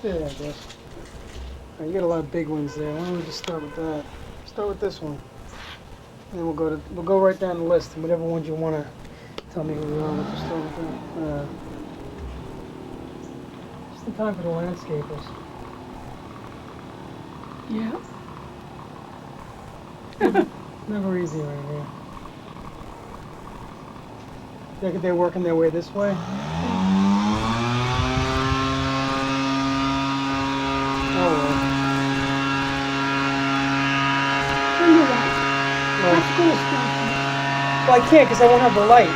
Yeah, I guess. You got a lot of big ones there. Why don't we just start with that? Start with this one. And then we'll go right down the list, and whatever ones you want to tell me who we are, we'll just start with that. Just in time for the landscapers. Yeah. Never easy right here. They're working their way this way? Oh, well. Well, I can't because I won't have the light.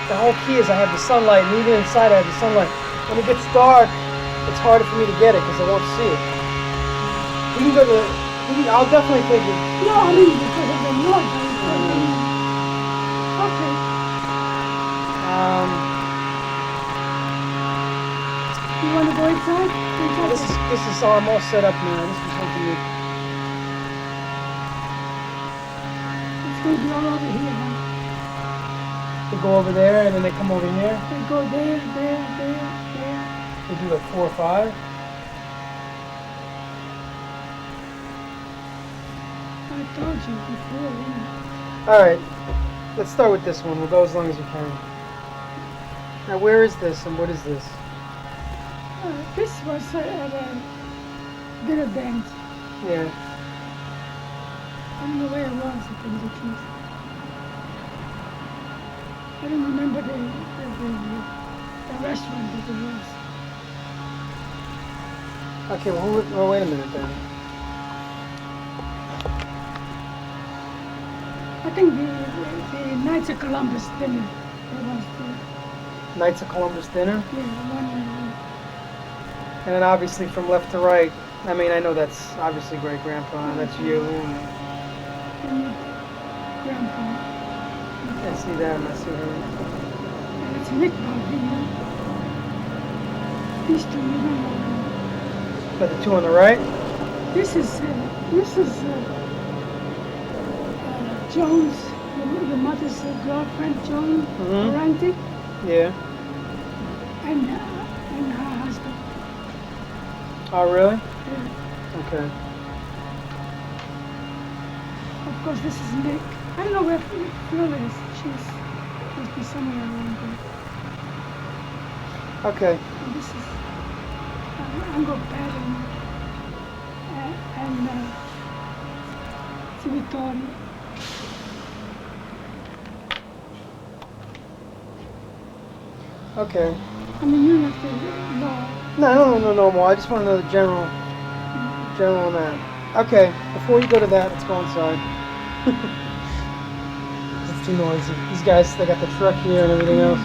The whole key is I have the sunlight, and even inside I have the sunlight. When it gets dark, it's harder for me to get it because I won't see it. We can go to I'll definitely take it. No, I mean because of the noise. Okay. You want to go inside? This is I'm all set up now. This is something new. It's going to be all over here now. They go over there and then they come over here? They go there. They do like 4 or 5? I told you before, yeah. Alright, let's start with this one. We'll go as long as we can. Now where is this and what is this? This was at a dinner band. Yeah. I don't know where it was, to tell you the truth. I don't remember the restaurant that it was. Okay, well wait a minute then. I think the Knights of Columbus dinner. That was the Knights of Columbus dinner? yeah, one. And then obviously from left to right, I mean I know that's obviously great grandpa, that's you. And Grandpa. I see that and I see her. And it's Nick Bobby. These two, you don't know. But the two on the right? This is Joan's, your mother's girlfriend, Joan Durante, Yeah. and her husband. Oh really? Yeah. Okay. Of course, this is Nick. I don't know where Phil is. She's must be somewhere around there. Okay. And this is Uncle Pat and Vittorio. Okay. I mean, you have to know. No, I don't know no more. I just want to know the general on that. Okay, before you go to that, let's go inside. It's too noisy. These guys, they got the truck here and everything else.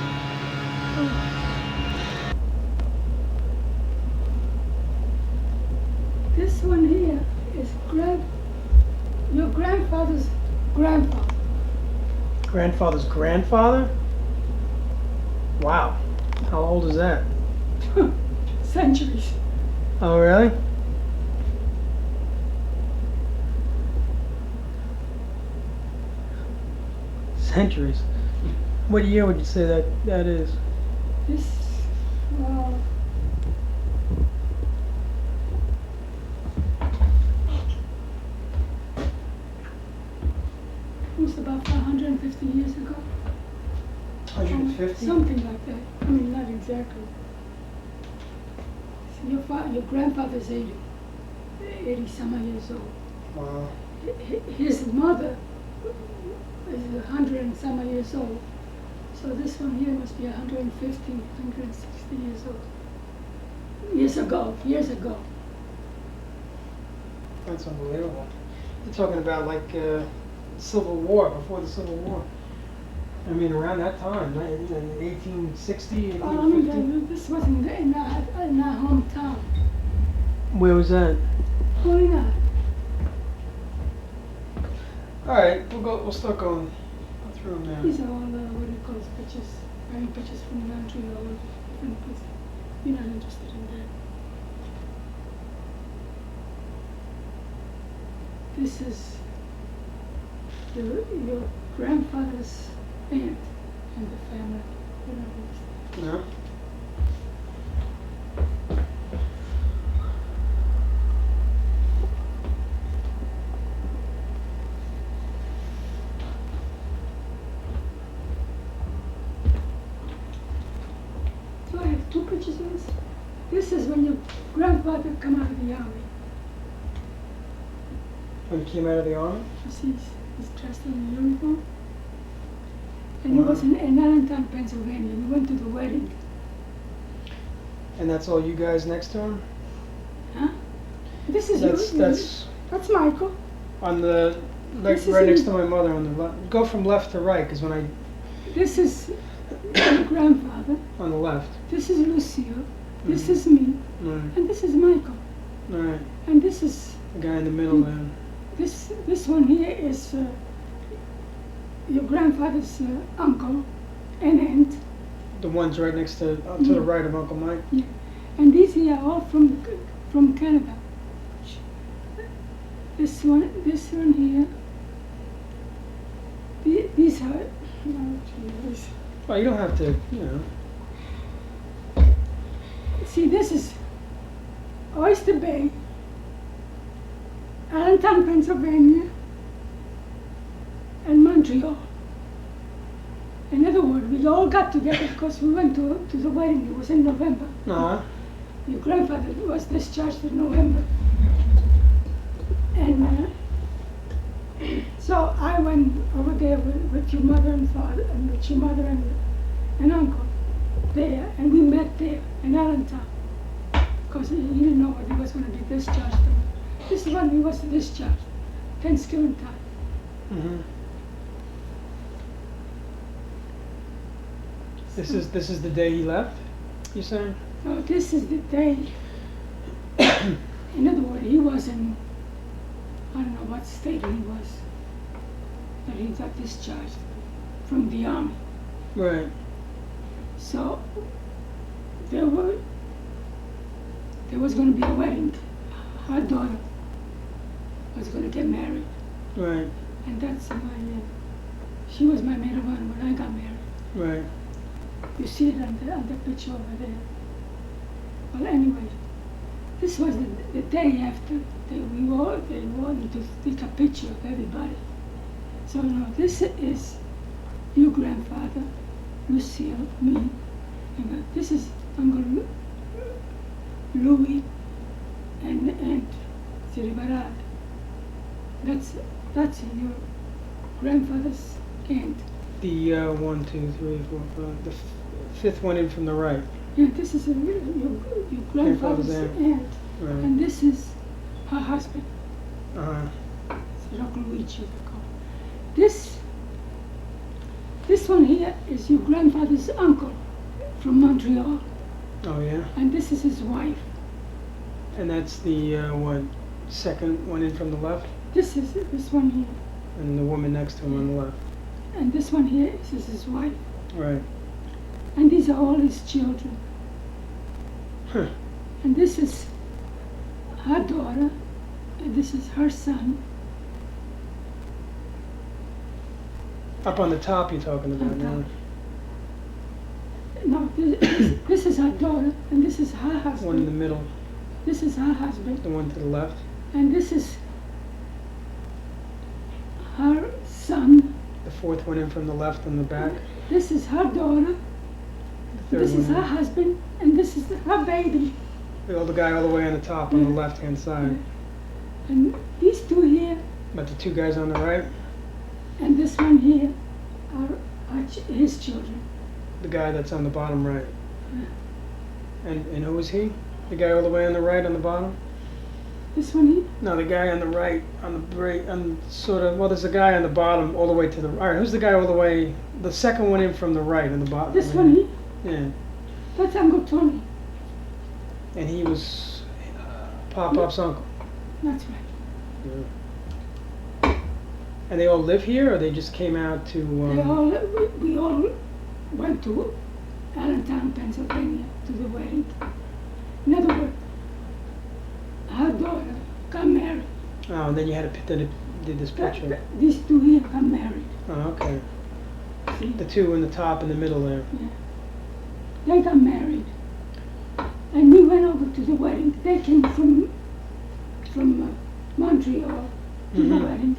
This one here is your grandfather's grandfather. Grandfather's grandfather? Wow. How old is that? Centuries. Oh, really? Centuries. What year would you say that is? This, it was about 150 years ago. 150? Something like that. I mean, not exactly. So your grandfather's 80 some years old. Wow. His mother is 100 and some years old. So this one here must be 150, 160 years old. Years ago. That's unbelievable. You're talking about like Civil War, before the Civil War. I mean, around that time, right? In 1860, Well, I mean, this was in our hometown. Where was that? Molina. All right, we'll start going through them now. These are all, what do you call it, pictures, buying pictures from Montreal, different places. You're not interested in that. This is your grandfather's aunt and the family. You're not interested. No? pictures of this? This is when your grandfather come out of the army. When he came out of the army? You see, he's dressed in a uniform. And he was in Allentown, Pennsylvania. We went to the wedding. And that's all you guys next to him? Huh? This is that's Michael. On the This is right next him. to my mother on the left. Go from left to right, because when I This is your grandfather. on the left. This is Lucille. This is me. All right. And this is Michael. All right. And this is The guy in the middle there. this one here is your grandfather's uncle and aunt. The one's right next to the right of Uncle Mike. Yeah. And these here are all from Canada. This one here. These are. Oh, Jesus. Well, you don't have to, you know. See, this is Oyster Bay, Allentown, Pennsylvania, and Montreal. In other words, we all got together because we went to the wedding. It was in November. Uh-huh. Your grandfather was discharged in November. And so I went over there with your mother and father, and with your mother and uncle there, and we met there in Allentown. Because he didn't know what he was going to be discharged from. This is when he was discharged, Thanksgiving time. Mm-hmm. This is the day he left, you saying? So this is the day. In other words, he was in, I don't know what state he was, that he got discharged from the army. Right. So there was going to be a wedding. Her daughter was going to get married, Right. and that's she was my maid of honor when I got married. Right. You see it on the picture over there. Well, anyway, this was the day after they wanted to take a picture of everybody. So now this is your grandfather, Lucille, me, and this is Uncle Louis and Aunt Siribarad. That's your grandfather's aunt. The 1, 2, 3, 4, 5. The fifth one in from the right. Yeah, this is your grandfather's aunt. Right. And this is her husband, Uh-huh. Uncle Luigi, they call him. This one here is your grandfather's uncle from Montreal, Oh yeah. and this is his wife. And that's the second one in from the left, This is this one here, and the woman next to him on the left. and this one here is his wife, Right. and these are all his children. Huh. And this is her daughter, and this is her son. Up on the top, you're talking about On now. top. No, this is her daughter, and this is her One in the husband. middle, This is her husband, the one to the left. and this is her son. The fourth one in from the left on the back. This is her daughter. The third This is one. her husband, and this is her baby. The guy all the way on the top on the left-hand side. And these two here But the two guys on the right, and this one here are his children. the guy that's on the bottom right. Yeah. And who is he? The guy all the way on the right on the bottom? This one here, No, the guy on the right, on the break, on sort of, well, there's a guy on the bottom all the way to the, all right, who's the guy all the way, the second one in from the right on the bottom? this one here, Yeah, that's Uncle Tony. and he was Pop-Up's uncle. That's right. Yeah. And they all live here, or they just came out to, We all went to Allentown, Pennsylvania to the wedding. In other words, her daughter got married. oh, and then you had did this picture. These two here got married. Oh, okay. See? The two in the top in the middle there. Yeah. They got married. And we went over to the wedding. They came from Montreal to the Mhm. wedding.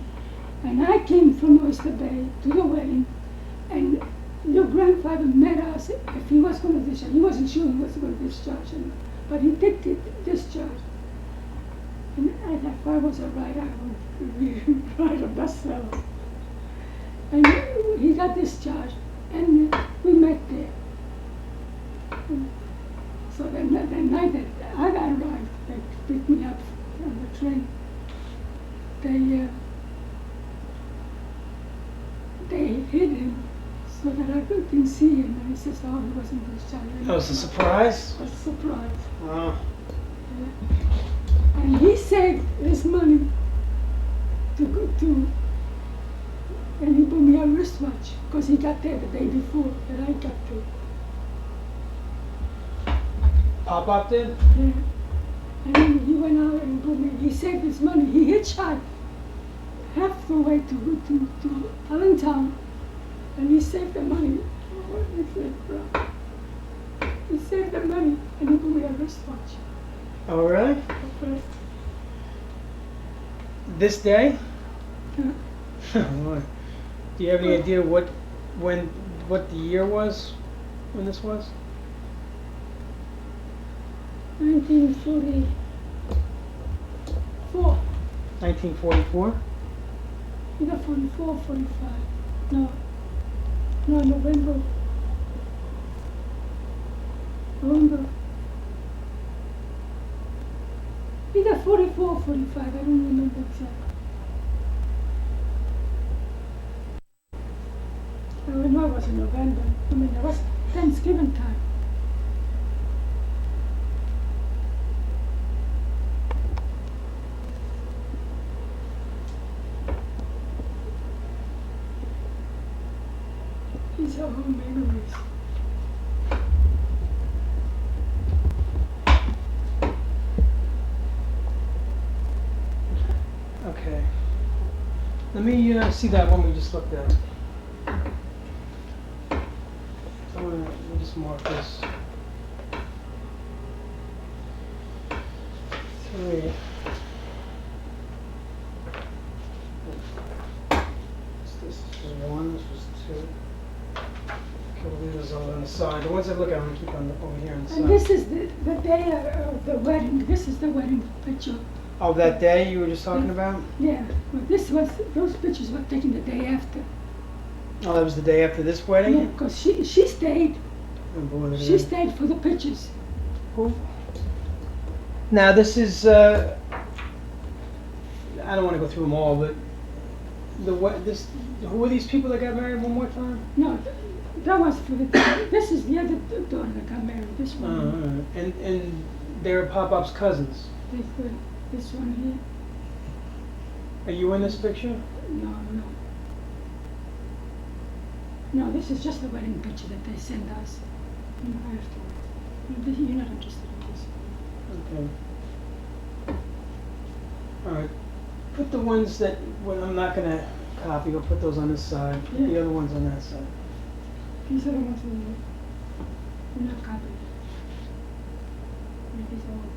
And I came from Oyster Bay to the wedding. And your grandfather father met us if he was going to discharge. He wasn't sure he was going to discharge him, but he did discharge. And I thought I was a writer, I would write a bestseller. And he got discharged, and we met there. And so that night that I got arrived, they picked me up on the train. They hid him so that I couldn't see him, and he says, "Oh, he wasn't discharged." That was a surprise? It was a surprise. Wow. Yeah. And he saved his money to go to, and he put me a wristwatch because he got there the day before that I got there. Pop-Up did? Yeah. And he went out and put me, he saved his money. He hitchhiked half the way to Allentown, and he saved the money. He saved the money, and he put me a wristwatch. Oh, really? Okay. This day? Yeah. Do you have any idea what the year was when this was? 1944. 1944? Either 44 or 45. No, November. Either 44 or 45, I don't remember exactly. I know it was in November. I mean, it was Thanksgiving time. These are all memories. Okay. Let me see that one we just looked at. So we'll just mark this. 3. This was 1, this was 2. Okay, we'll leave those all on the side. The ones I look at, I'm going to keep on over here on the side. And this is the day of the wedding. This is the wedding picture. Oh, that day you were just talking about? Yeah, well, those pictures were taken the day after. Oh, that was the day after this wedding? Yeah, because she stayed. Oh, boy, She stayed for the pictures. Who? Now this is, I don't want to go through them all, but who are these people that got married one more time? No, that was for the. This is the other daughter that got married. This one. And they're Pop-Up's cousins. This one here. Are you in this picture? No. No, this is just the wedding picture that they sent us. Afterwards. You're not interested in this. Okay. All right. Put the ones that I'm not going to copy. We'll put those on this side. Put the other ones on that side. These are the ones we're not copying. These are all.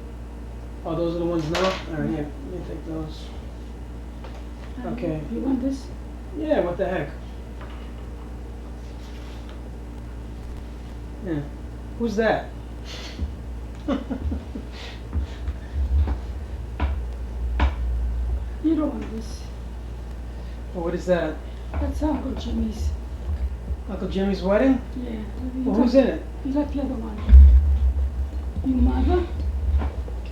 Oh, those are the ones now? All right, yeah. Let me take those. Okay. You want this? Yeah, what the heck? Yeah. Who's that? You don't want this. Well, what is that? That's Uncle Jimmy's. Uncle Jimmy's wedding? Yeah. Well, who's in it? You got the other one. Your mother?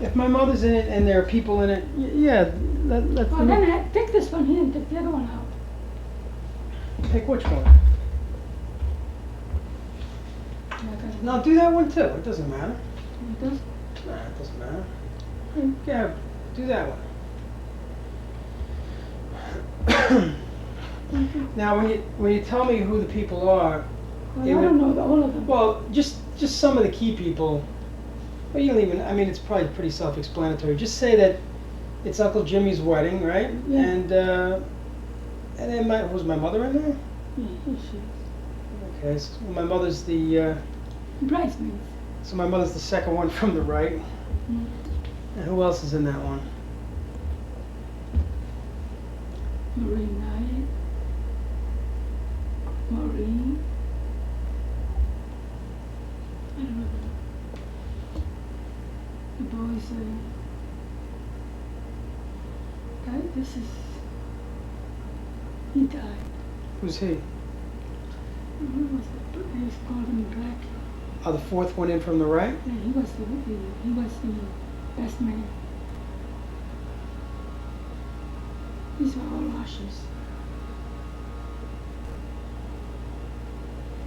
If my mother's in it and there are people in it, yeah, let's Well, then take this one here and take the other one out. take which one? Like No, do that one too. It doesn't matter. it does? Nah, it doesn't matter. Yeah, do that one. Now, when you tell me who the people are, Well, it I would- don't know all of them. well, just some of the key people. Well, you don't even. I mean, it's probably pretty self-explanatory. Just say that it's Uncle Jimmy's wedding, right? Yeah. And then was my mother in there? Yeah, here she is. Okay, so my mother's the. Bridesmaids. So my mother's the second one from the right. Mm. And who else is in that one? Maureen Knight. Maureen. The boys, this is, he died. Who's he? He was, they called him Black. Oh, the fourth one in from the right? Yeah, he was the best man. These were all ashes.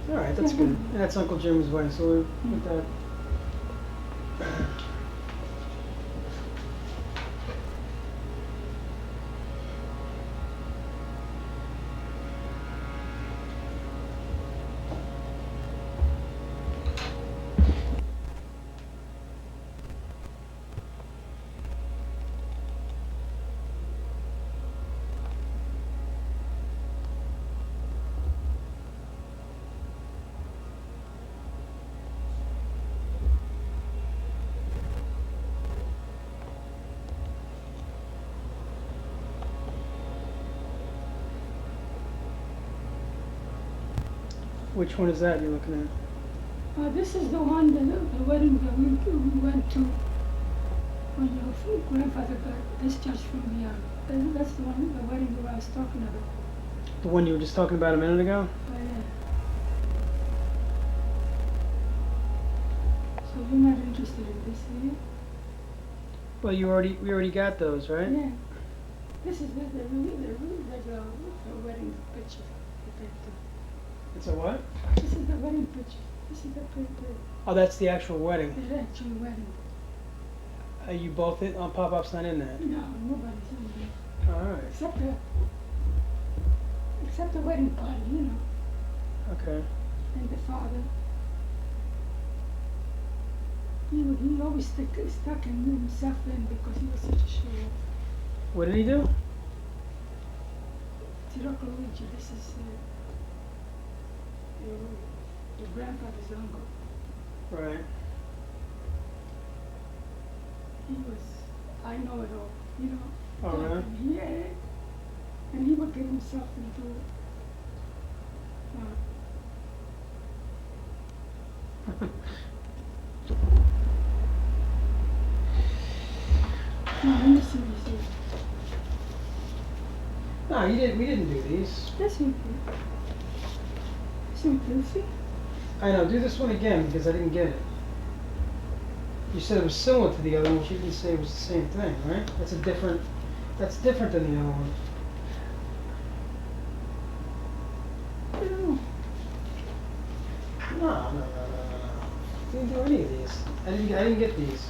All right, that's Yeah. good. And that's Uncle Jim's wife, so we're with that. Which one is that you're looking at? This is the one, the wedding that we went to when your grandfather got discharged from the army. That's the one, the wedding that I was talking about. The one you were just talking about a minute ago? So you're not interested in this, are you? Well, we already got those, right? Yeah. This is the wedding picture. It's a what? This is the wedding picture. This is the picture. Oh, that's the actual wedding. The actual wedding. Are you both in? Oh, Pop-Up's not in that. No, nobody's in there. All right. Except the wedding party, you know. Okay. And the father. He always stuck himself in because he was such a show-off. What did he do? Tirocco Luigi, this is your grandfather's uncle. Right. He was, I know it all, you know. Oh, really? Yeah. And he would get himself into no, let me see these here. No, we didn't do these. Yes, you did. So you can see. I know, do this one again because I didn't get it. You said it was similar to the other one, but you didn't say it was the same thing, right? That's different than the other one. No. No. Didn't do any of these. I didn't get these.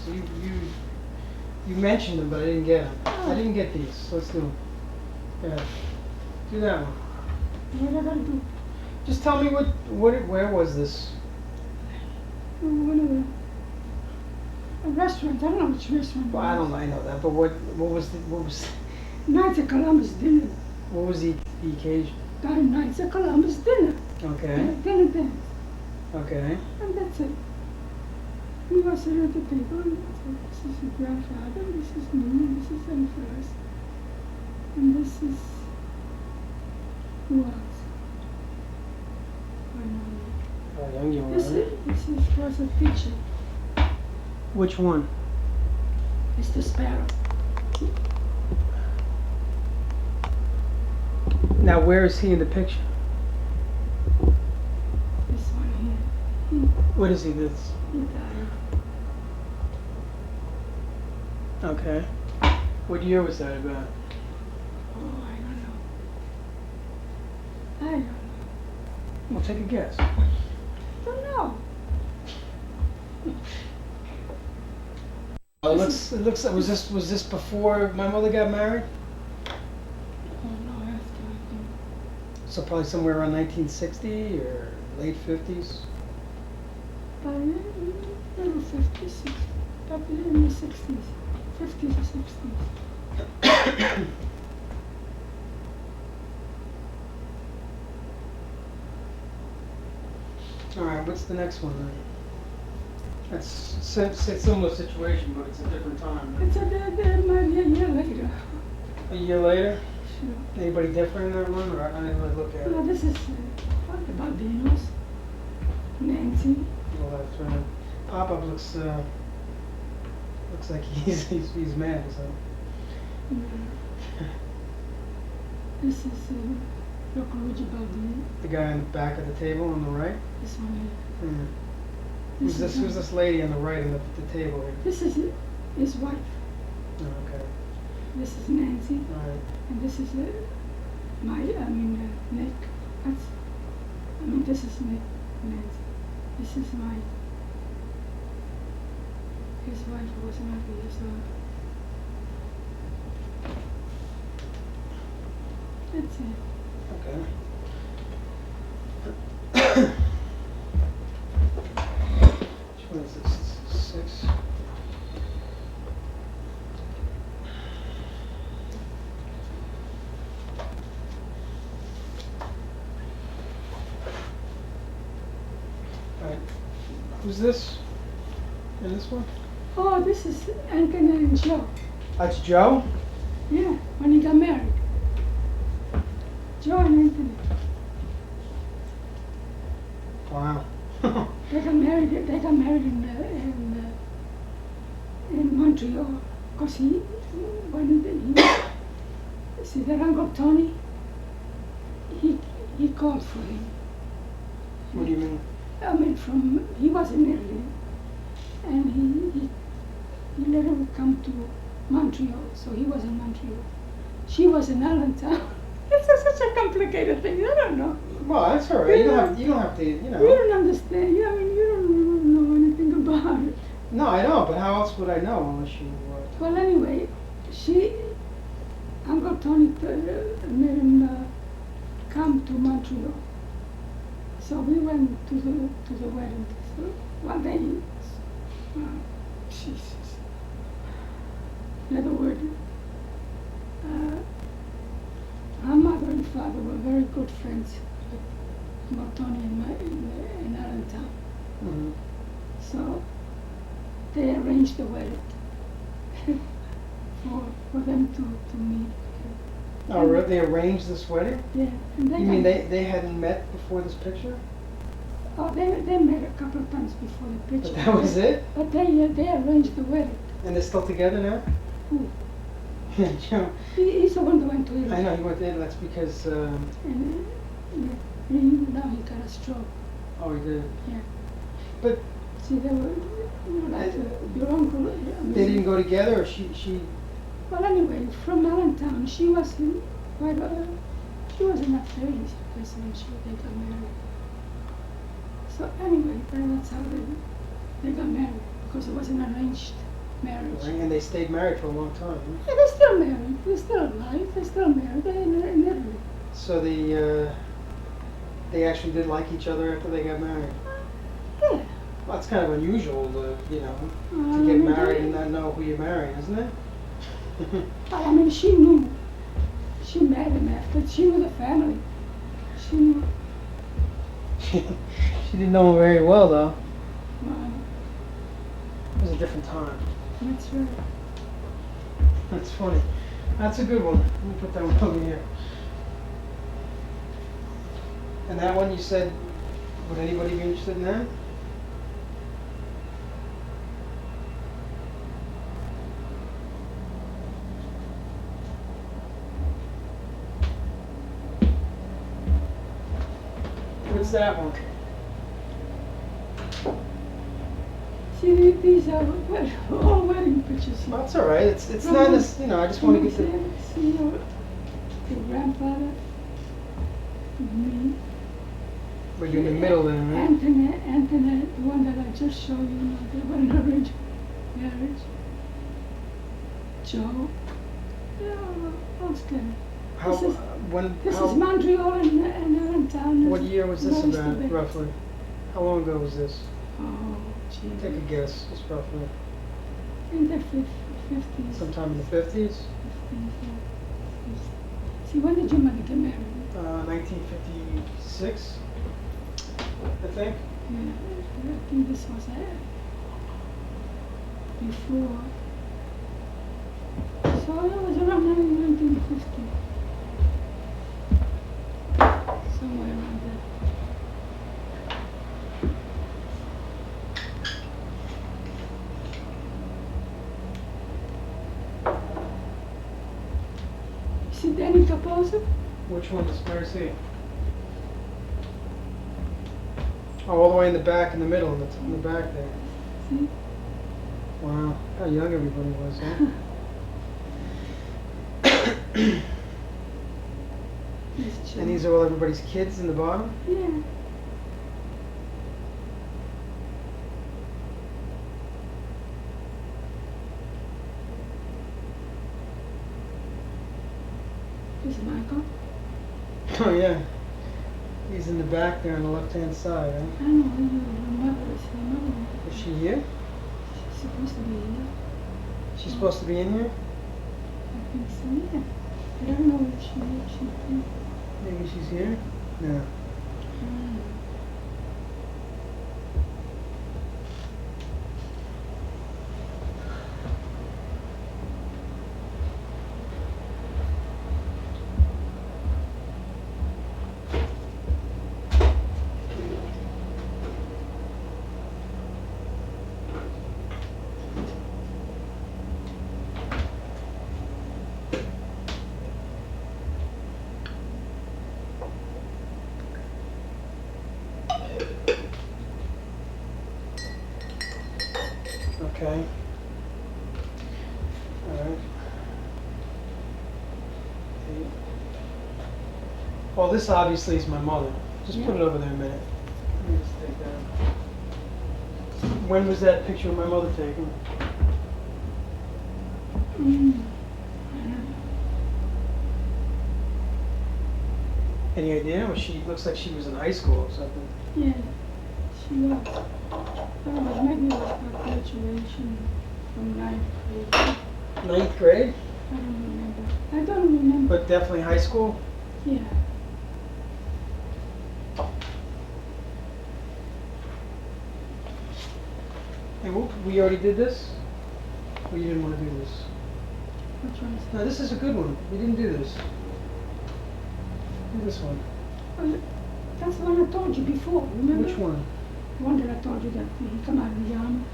You mentioned them, but I didn't get them. I didn't get these. So let's do them. Yeah. Do that one. What am I gonna do? Just tell me where was this? One of a restaurant. I don't know which restaurant. Well, I don't know. I know that, but what was Knights of Columbus dinner. what was the occasion? Got a Knights of Columbus dinner. Okay. Dinner dance. Okay. And that's it. We go sit at the table and say, this is your grandfather, this is me, this is Angeles, and this is who else? How young you were, This right? was a picture. Which one? Mr. Sparrow. Now, where is he in the picture? This one here. What is he? This? He died. Okay. What year was that about? Oh, I don't know. Well, take a guess. I don't know. It looks like was this before my mother got married? Oh no, after I think. So probably somewhere around 1960 or late 50s. Maybe 50s, probably in the 60s. 50s or 60s. All right, what's the next one then? That's similar situation, but it's a different time. It's a year later. A year later? Sure. Anybody different in that one? Or I didn't really look at No, it. this is what the Baldinos, Nancy. Well, that's right. Pop-Up looks Looks like he's mad or something. Yeah. This is Dr. Luigi Baldini. The guy in the back of the table on the right. This one here. Hmm. This is Who's this lady on the right on the table here? This is his wife. Oh, okay. This is Nancy, All right. and this is Nick. This is Nick, Nancy. This is his wife was not here, so that's it. Okay. Which one is this? 6. All right. Who's this? In this one? Oh, this is Anthony and Joe. That's Joe? Yeah, when he got married. Joe and Anthony. Wow. They got married. They got married in Montreal, cause he see their Uncle Tony. He called for him. What do you mean? I mean, he was in Italy, and he let him come to Montreal. So he was in Montreal. She was in Allentown. It's such a complicated thing. I don't know. Well, that's all right. You don't have to. You You know. don't understand. I mean, you don't know anything about it. No, I don't. But how else would I know unless you? Well, anyway, Uncle Tony made him come to Montreal. So we went to the wedding. So one day, Jesus. In other words, our mother and father were very good friends with Uncle Tony in Allentown. Mm-hmm. So they arranged the wedding for them to meet. Oh, really? They arranged this wedding? Yeah. And You mean they hadn't met before this picture? Oh, they met a couple of times before the picture. But that was it? But they arranged the wedding. And they're still together now? Who? Joe. He's the one that went to Italy. I know he went there. That's because. And now he got a stroke. Oh, he did. Yeah. But See, they were, like your uncle. they didn't go together, or she. Well, anyway, from Allentown, she was in she was in her 30s because when they got married. So anyway, that's how they got married, because it was an arranged marriage. And they stayed married for a long time. Huh? Yeah, they're still married. They're still alive. They're still married. They're in Italy. So they actually did like each other after they got married. Yeah. Well, that's kind of unusual, to I get mean, married and not know who you're marrying, isn't it? I mean, she knew. She met him after. She was a family. She knew. She didn't know him very well, though. Well, It was a different time. that's right. That's funny. That's a good one. Let me put that one over here. And that one you said, would anybody be interested in that? What's that one? See, these are all wedding pictures. Well, that's all right. It's not as I just want to get the. See your grandfather, me. But you're in the middle there, right? Anthony, the one that I just showed you, they were in arranged marriage. Joe. Yeah, I was kidding. How This is- when? This how, is Montreal and Allentown. What year was this Most of about, it. roughly? How long ago was this? Oh, gee. Take a guess, just roughly. In the 50s. Sometime in the 50s? See, when did your mother get married? 1956, I think. Yeah, I think this was before. So it was around 1950. Somewhere around there. see Danny Capozzo? Which one is, where is he? Oh, all the way in the back, in the middle, in the back there. See? Wow, how young everybody was, huh? He's And these are all everybody's kids in the bottom? Yeah. This is Michael. Oh yeah. He's in the back there on the left-hand side, huh? I don't know, your mother is your mother. Is she here? She's supposed to be here. She's supposed to be in here? I think so, yeah. I don't know if she is. Maybe she's here? No. Okay. Alright. Well, this obviously is my mother. Just put it over there a minute. Let me just take that. When was that picture of my mother taken? Any idea? Well, she looks like she was in high school or something. Yeah, she was. I don't know, maybe it was her graduation from 9th grade. 9th grade? I don't remember. But definitely high school? Yeah. Hey, we already did this? Or you didn't want to do this? Which one is that? No, this is a good one. We didn't do this. Do this one. Oh, that's the one I told you before, remember? Which one? The one that I told you that he come out of the army.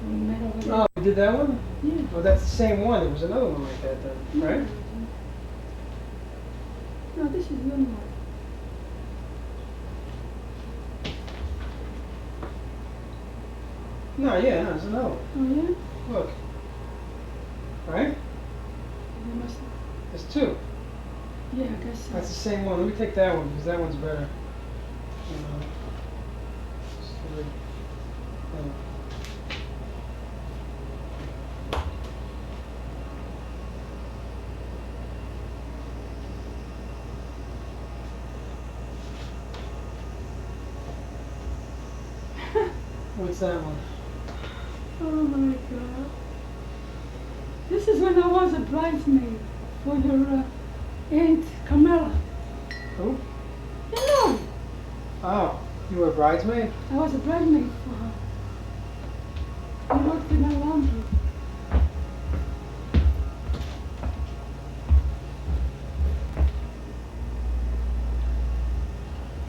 We met over there. Oh, we did that one? Yeah. Oh, that's the same one. There was another one like that then, right? No, this is the other one. No, yeah, no, there's another one. Oh, yeah? Look. Right? They must have. There's two. Yeah, I guess so. That's the same one. Let me take that one because that one's better. Just really- yeah. What's that one? Oh my God. This is when I was a bridesmaid for your Aunt Carmela. Who? You know, Oh, you were a bridesmaid? I was a bridesmaid for her. I worked in her laundry.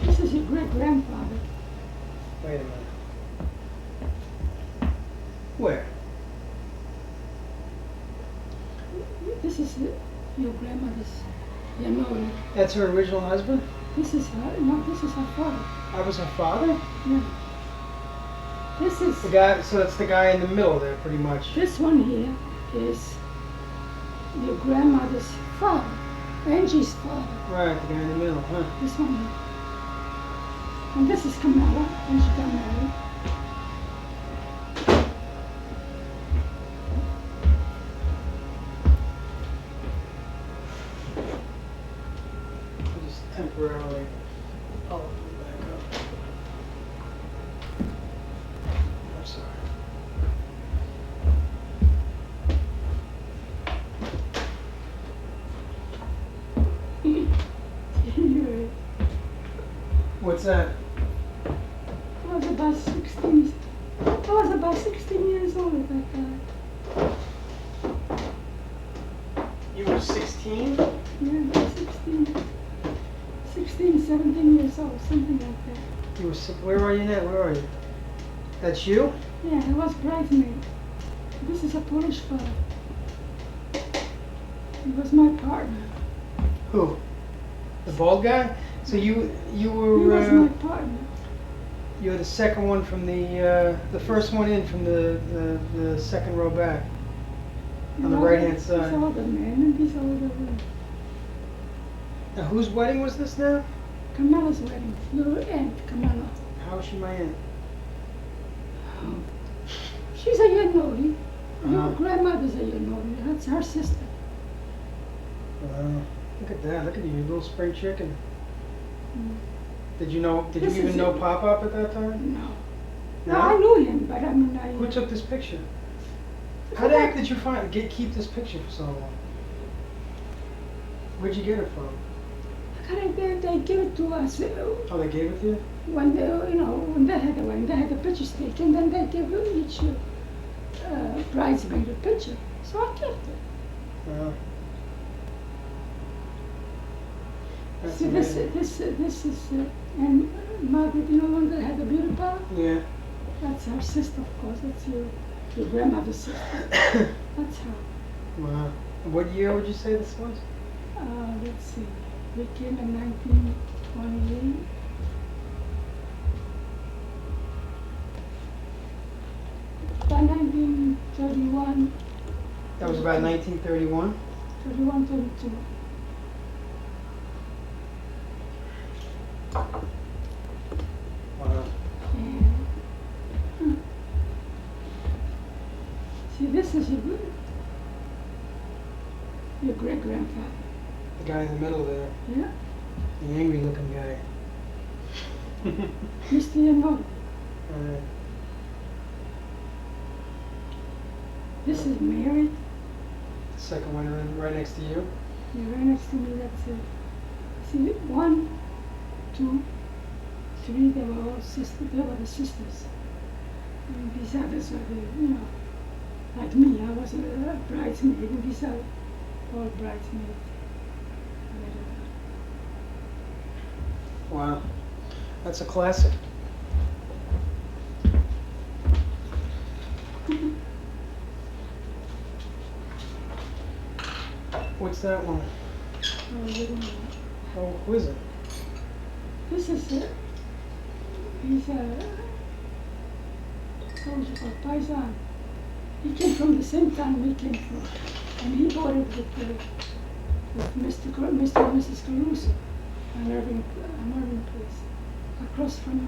This is your great-grandfather. Wait a minute. Where? This is your grandmother's, no, That's her original husband? this is her, no, this is her father. I was her father? Yeah. This is, The guy, so it's the guy in the middle there, pretty much. this one here is your grandmother's father, Angie's father, Right, the guy in the middle, huh? this one here. And this is Camilla, when she got married. I'll just temporarily. I'll open it back up. I'm sorry. What's that? I was about 16. I was about 16 years old at that time. You were 16? Yeah, about 16, 17 years old, something like that. You were sick. Where are you now? Where are you? That's you? Yeah, I was bridesmaid. This is a Polish fellow. He was my partner. Who? The bald guy? So you He were was my partner. you're the second one from the first one in from the second row back. On the right-hand side. He's older man and he's older woman. Now whose wedding was this now? Kamala's wedding. Your aunt, Kamala. How is she my aunt? She's a Yanori. Your Uh-huh. grandmother's a Yanori. That's her sister. Wow. Look at that. Look at you, you little spring chicken. Mm. Did you know? Did This you even is know it. Pop Up at that time? No. No, I knew him, but I mean, Who took this picture? How I the heck did you keep this picture for so long? Where'd you get it from? they give it to us Oh, they gave it to you? when they, when they had the wedding. They had the pictures taken, then they give each bridesmaid a picture. So I kept it. That's See, this amazing. is and Margaret, the one that had the beauty parlor. Yeah. That's her sister, of course. That's your grandmother's sister. That's her. Wow. What year would you say this was? Let's see. We came in 1928. By 1931, That was about 1931. 31, 32. Wow. And, see, this is your great grandfather. The guy in the middle there, Yeah, the angry-looking guy. Mr. Yanor. This is Mary. The second one right next to you. You're right next to me. That's it. See, 1, 2, 3. They were all sisters. They were the sisters. And these others were the, like me. I was a bridesmaid, and these are all bridesmaids. Wow. That's a classic. What's that one? Oh, I don't know. Oh, who is it? This is he's told you about Paisan. He came from the same town we came from, and he bought it with Mr. and Mrs. Caruso, an Irving place, across from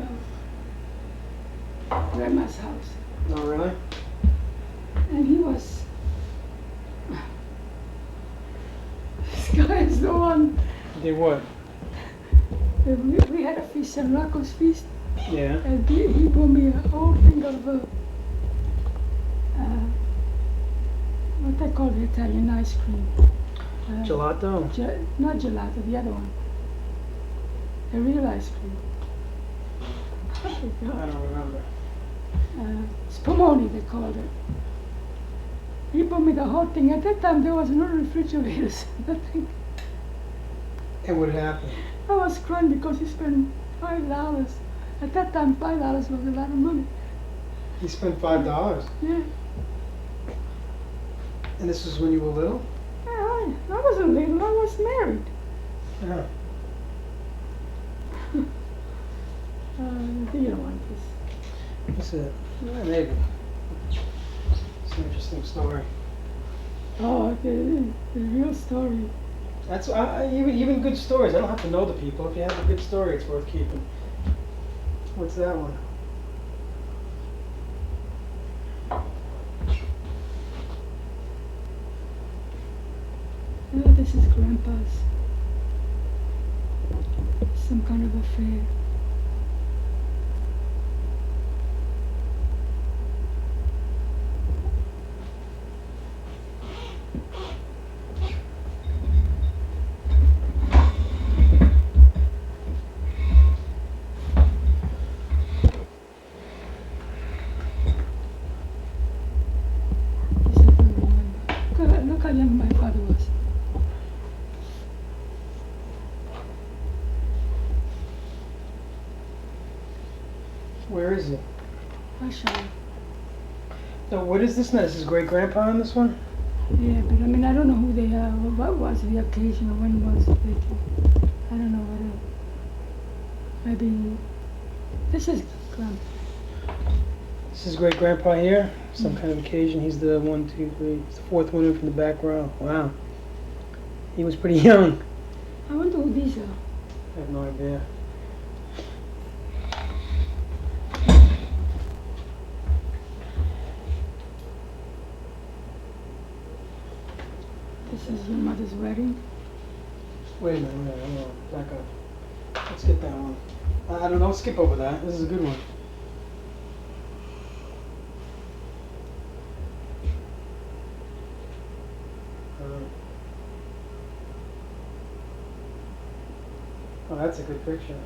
Grandma's house. Oh, really? And he was. This guy is the one. Did what? We had a feast, San Rocco's feast. Yeah. And he bought me a whole thing of what they call the Italian ice cream. Gelato? Not gelato, the other one. The real ice cream. I don't remember. Spumoni, they called it. He bought me the whole thing. At that time, there was no refrigerators, nothing. And what happened? I was crying because he spent $5. At that time, $5 was a lot of money. You spent $5. Yeah. And this was when you were little? I wasn't little, I was married. Yeah. Do you don't want this? What's it? Yeah, maybe. It's an interesting story. Oh, the real story. That's even good stories. I don't have to know the people. If you have a good story, it's worth keeping. What's that one? Oh, this is Grandpa's. Some kind of affair. This I don't remember. Look how young my father was. Where is it? I'll show you. No, what is this now? This is great grandpa on this one? Yeah, but I mean, I don't know who they are, or what was the occasion, or when was it. I don't know what maybe, this is Grandpa. This is great grandpa here. Some kind of occasion. He's the 1, 2, 3. He's the fourth one in from the back row. Wow. He was pretty young. I wonder who these are. I have no idea. This is your mother's wedding. Wait a minute, hold on. Back up. Let's get that one. I don't know. Skip over that. This is a good one. Oh, that's a good picture.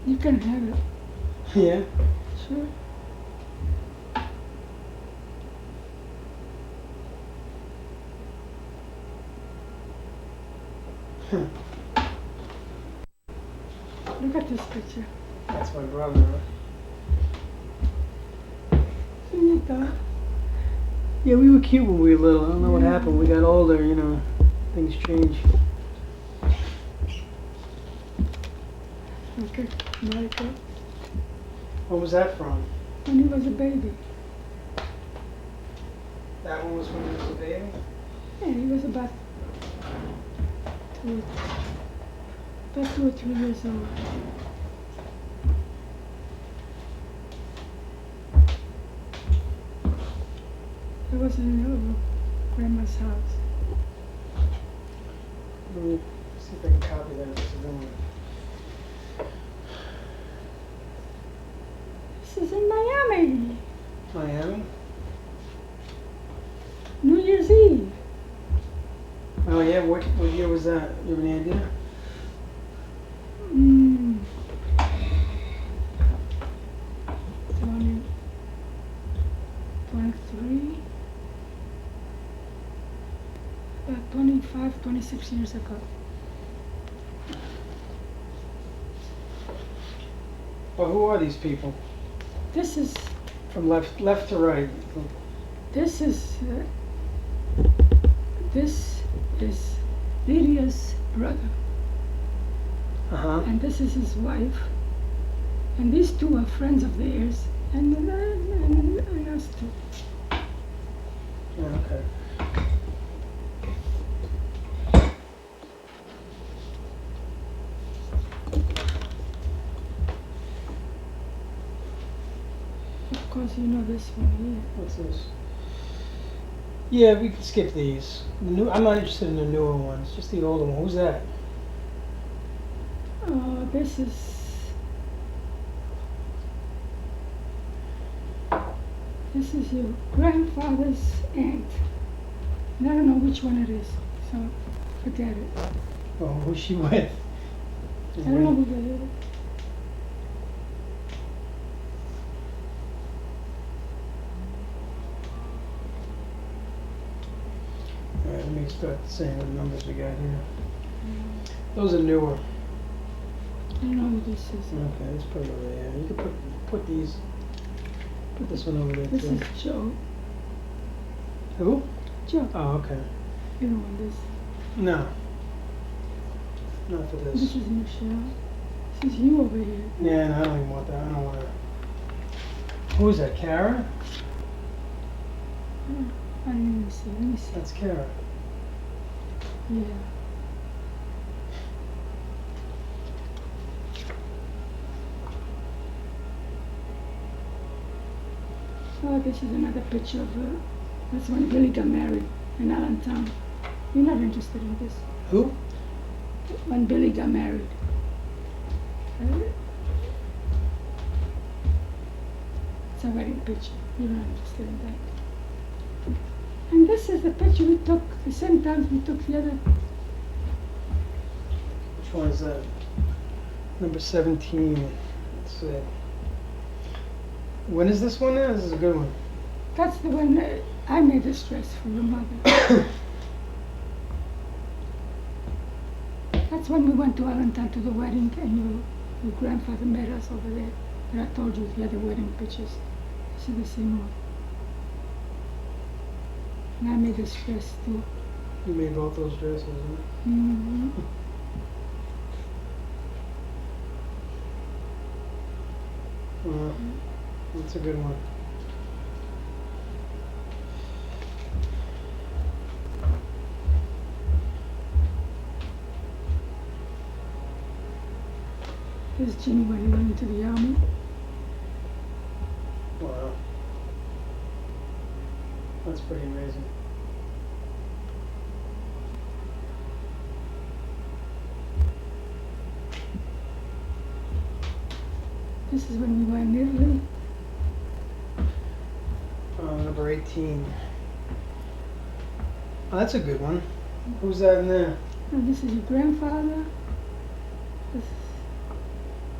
You can have it. Yeah. Sure. Look at this picture. That's my brother. Isn't it though? Yeah, we were cute when we were little. I don't know what happened. We got older, you know. Things change. Okay, Michael. What was that from? When he was a baby. That one was when he was a baby? Yeah, he was about 2 or 3 years old. I was in Grandma's house. Let me see if I can copy that. This is the one. This is in Miami. Miami? New Year's Eve. Oh yeah, what year was that? You have any idea? 23, about 25, 26 years ago. Well, who are these people? This is From left to right. this is Lydia's brother, and this is his wife, and these two are friends of theirs, and us too. Yeah, okay. Of course, you know this one here. What's this? Yeah, we can skip these. I'm not interested in the newer ones. Just the older one. Who's that? This is your grandfather's aunt. And I don't know which one it is, so forget it. Oh, who's she with? I don't know who that is. Alright, let me start saying what numbers we got here. Those are newer. I don't know who this is. Okay, let's put it over there. You can put these. Put this one over there This too. is Joe. Who? Joe. Oh, okay. You don't want this. No. Not for This this. is Michelle. This is you over here. Yeah, no, I don't even want that. I don't want to. Who is that? Kara? I didn't even see. Let me see. That's Kara. Yeah. Oh, this is another picture of her. That's when Billy got married in Allentown. You're not interested in this. Who? When Billy got married. It's a wedding picture. You're not interested in that. And this is the picture we took the same time we took the other. Which one is that? Number 17. Let's see. When is this one now? This is a good one. That's the one I made this dress for your mother. That's when we went to Allentown to the wedding, and your grandfather met us over there. And I told you the other wedding pictures. This is the same one. And I made this dress too. You made both those dresses, huh? Mm-hmm. That's a good one. This is Jimmy when he went into the army. Wow. That's pretty amazing. This is when we were in Italy. Number 18. Oh, that's a good one. Who's that in there? And this is your grandfather.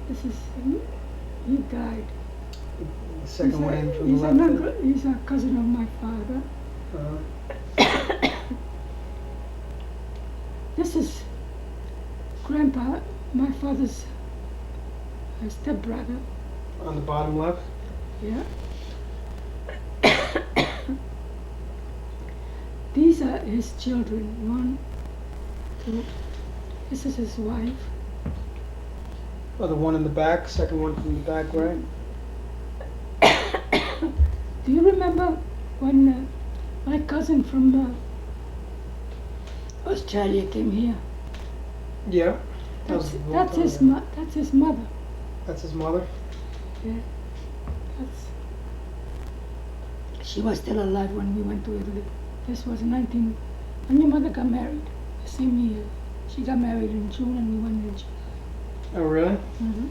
This is he died. The second one in from he's the a left. member, he's a cousin of my father. This is Grandpa, my father's stepbrother. On the bottom left. Yeah. These are his children. 1, 2. This is his wife. Oh, the one in the back, second one from the back, right? Do you remember when my cousin from Australia came here? Yeah. That's That was a long that's time his ago. that's his mother. That's his mother? Yeah. She was still alive when we went to Italy. This was when your mother got married, the same year. She got married in June and we went in July. Oh, really? Mm-hmm.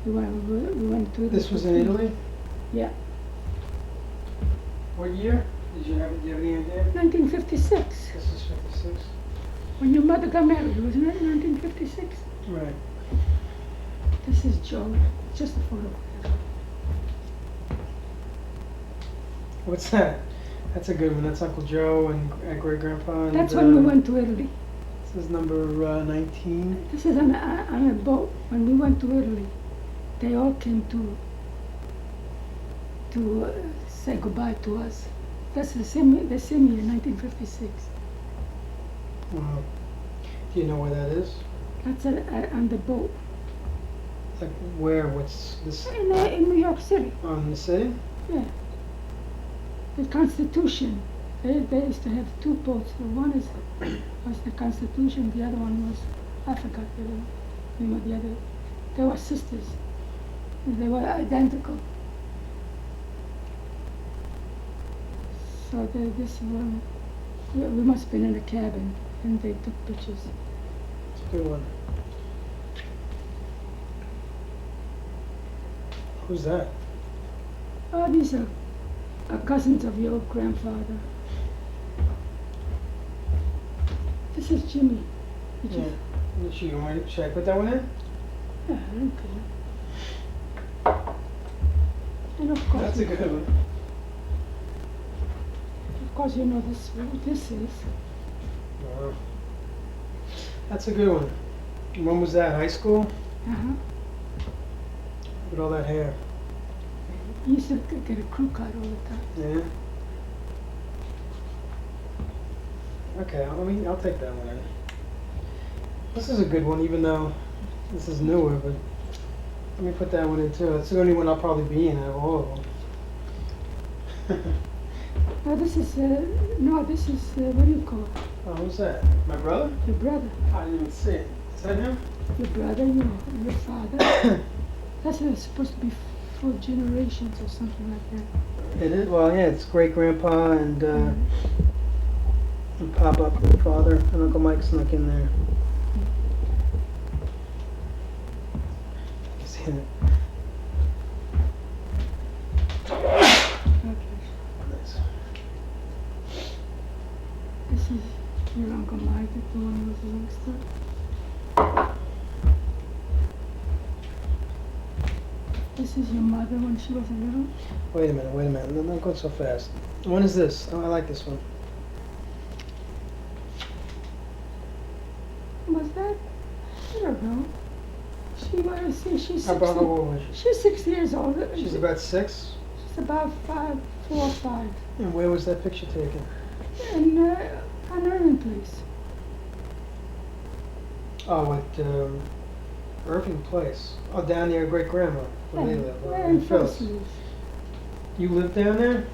We went to Italy. This was in Italy? Yeah. What year? Do you have any idea? 1956. This is 56. When your mother got married, wasn't it 1956? Right. This is Joe. Just a photograph. What's that? That's a good one. That's Uncle Joe and great grandpa. And, That's when we went to Italy. This is number 19. This is on a boat. When we went to Italy, they all came to say goodbye to us. That's the same year, 1956. Wow. Do you know where that is? That's on the boat Like where? What's this? in New York City. On the city? Yeah. The Constitution. They used to have two boats. The one was the Constitution. The other one was I forgot the name of the other. They were sisters. They were identical. So this one, we must have been in a cabin, and they took pictures. It's a good one. Who's that? Oh, these are cousins of your grandfather. This is Jimmy. Yeah. You want to check? Put that one in? Yeah, I don't care. And of course, That's a good one. Of course, you know what this is. Wow. That's a good one. When was that? High school? Uh-huh. Look at all that hair. He used to get a crew cut all the time. Yeah. Okay, I'll take that one in. This is a good one, even though this is newer, but let me put that one in too. It's the only one I'll probably be in out of all of them. No, this is, what do you call it? Oh, who's that? My brother? Your brother. I didn't even see it. Is that him? Your brother, your father. That's supposed to be 4 generations or something like that. It is? Well, yeah, it's great grandpa and Papa, the father, and Uncle Mike snuck in there. See it? Okay. Nice. This is your Uncle Mike, the one who was a youngster. This is your mother when she was a little. Wait a minute. Don't go so fast. When is this? Oh, I like this one. Was that? I don't know. She's How about how old was she? She's 6 years old. She's about 6? It's about 4 or 5. And where was that picture taken? In an Irving place. Oh, at Irving Place. Oh, down near Great Grandma, where they live. Where in in Phyllis. Phyllis lives. You lived down there?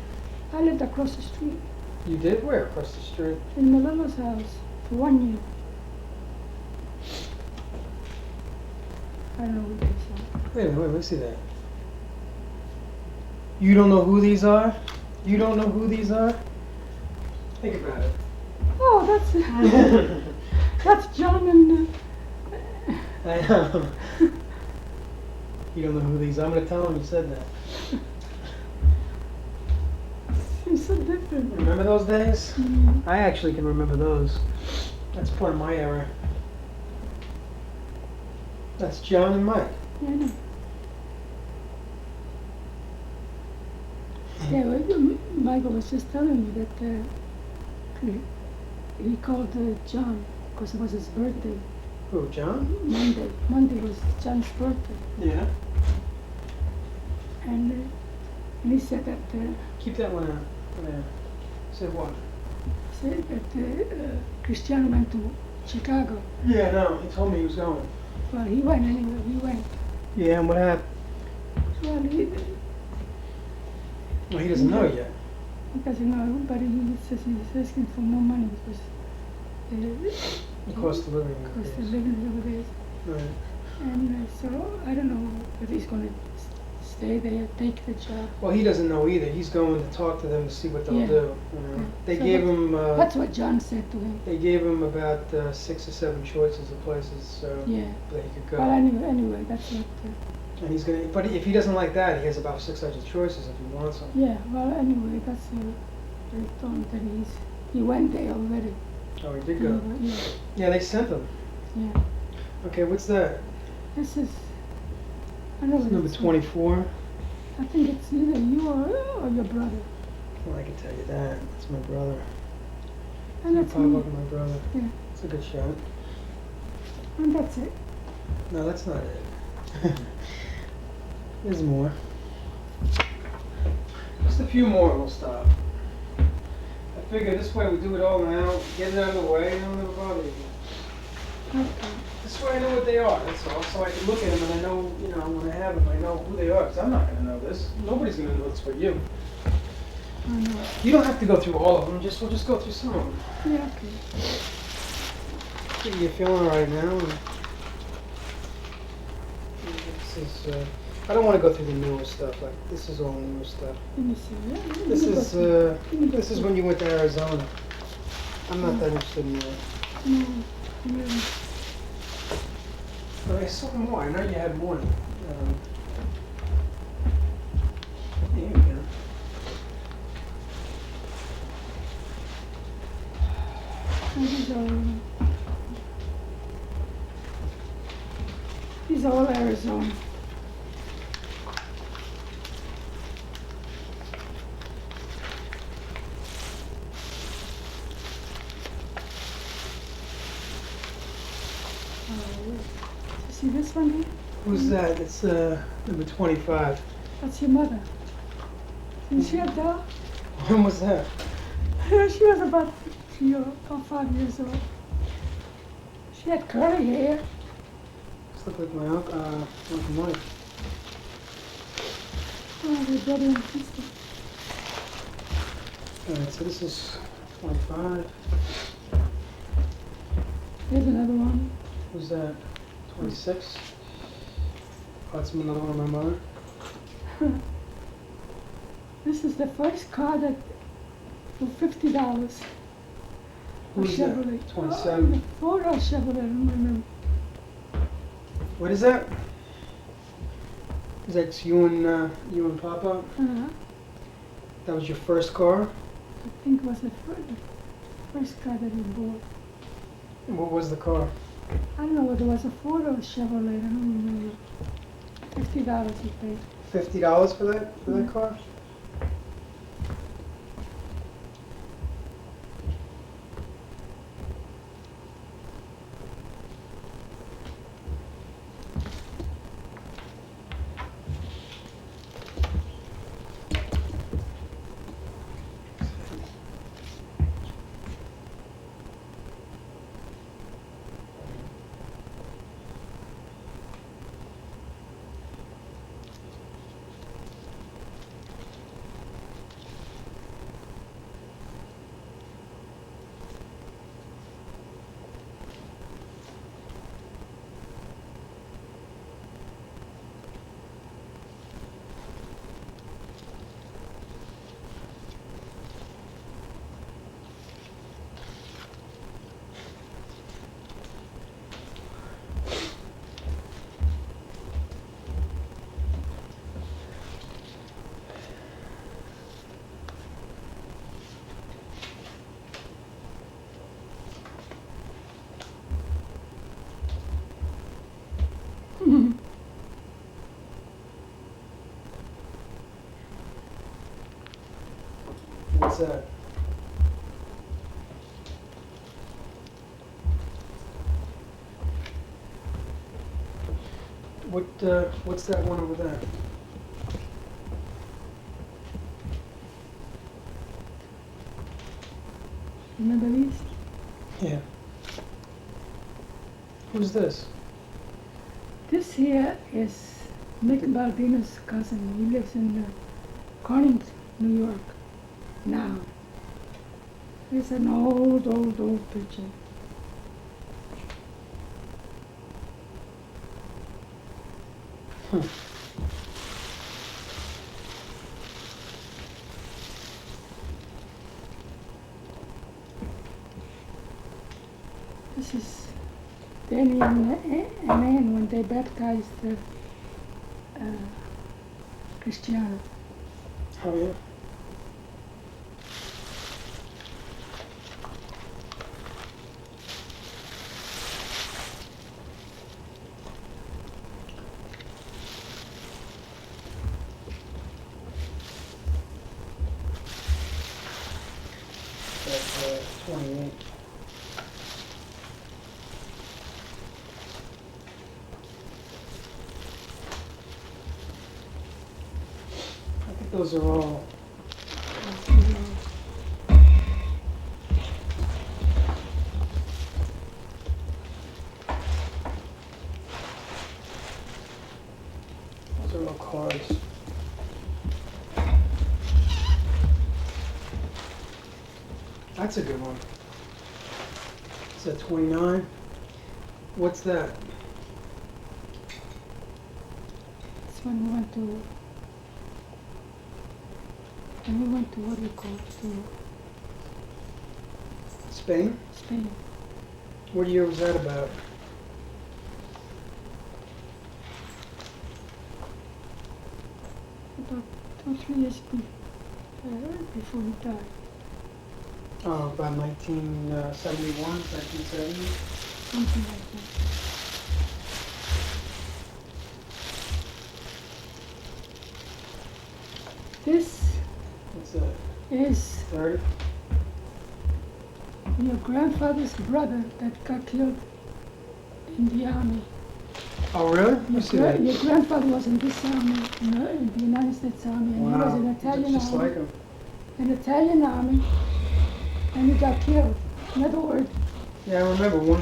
I lived across the street You did? Where? Across the street? in Malilla's house for 1 year. I don't know what they said. Wait a minute, let me see that. You don't know who these are? You don't know who these are? Think about it. Oh, that's John and. I know. You don't know who these are? I'm going to tell him you said that. He's so different. Remember those days? Mm. I actually can remember those. That's part of my era. That's John and Mike. Yeah, I know. Yeah, well, Michael was just telling me that he called John because it was his birthday. Who, John? Monday. Monday was John's birthday. Yeah. And he said that Keep that one out. There. Said what? Cristiano went to Chicago. Yeah, no, he told me he was going. Well, he went anyway. He went. Yeah, and what happened? Well, Well, he doesn't know yet. he doesn't know, but he says he's asking for more money because The cost of living. cost of increase. living over there. Right. And so I don't know if he's going to stay there, take the job. Well, he doesn't know either. He's going to talk to them to see what they'll Yeah. do. You know. Yeah. They So gave that- him. That's what John said to him. They gave him about 6 or 7 choices of places Yeah. that he could go. But anyway, that's what. And he's gonna. But if he doesn't like that, he has about 600 choices if he wants them. Yeah. Well, anyway, that's. They told him that he went there already. Oh, he did go. Yeah. Yeah, they sent him. Yeah. Okay, what's that? This is. I don't know. what Number it's- 24. I think it's either you or your brother. Well, I can tell you that. It's my brother. And that's Probably me. my brother. Yeah. It's a good shot. And that's it. No, that's not it. There's more. Just a few more and we'll stop. I figure this way we do it all now, get it out of the way, and I'll never bother you. Okay. This way I know what they are, that's all. So I can look at them and I know, when I have them, I know who they are. Because I'm not going to know this. Nobody's going to know this but you. I know. You don't have to go through all of them, we'll just go through some of them. Yeah, okay. You're feeling all right now? This is, I don't want to go through the newer stuff. Like, this is all newer stuff. Let me see. Yeah, This let me is, go this is when you went to Arizona. I'm not that interested in that. through- No, no. But I saw more. I know you had more. Here you go. These are all Arizona. You see this one here? Who's that? It's number 25. That's your mother. Didn't she have that? When was that? She was about 3 or 5 years old. She had curly hair. This look like my uncle Mike. Oh, their brother and sister. Alright, so this is 25. Here's another one. Who's that? 26. Oh, that's another one of my mother. This is the first car that for $50. Who's that? Chevrolet. 27. Ford or Chevrolet, I don't remember. What is that? Is that you and Papa? That was your first car? I think it was the first car that he bought. And what was the car? I don't know whether it was a Ford or a Chevrolet, I don't remember. $50 he paid. $50 for that car? What's that? What's that one over there? Remember this? Yeah. Who's this? This here is Nick Baldino's cousin. He lives in Corning, New York now. It's an old picture. Hmm. This is Danny and Anne when they baptized Cristiano. Oh yeah. That's 28. I think those are all. Those are all cards. That's a good one. Is that 29? What's that? That's when we went to what we call to Spain? Spain. What year was that about? About 2 or 3 years before he died. Oh, about 1971, 1970? Something like that. This What's that? is 30? your grandfather's brother that got killed in the army. Oh, really? Let me see that. Your grandfather was in this army, in the United States Army, and he was in Wow, Italian looks just army. like him. An Italian army, and he got killed. In other words, Yeah, I remember one.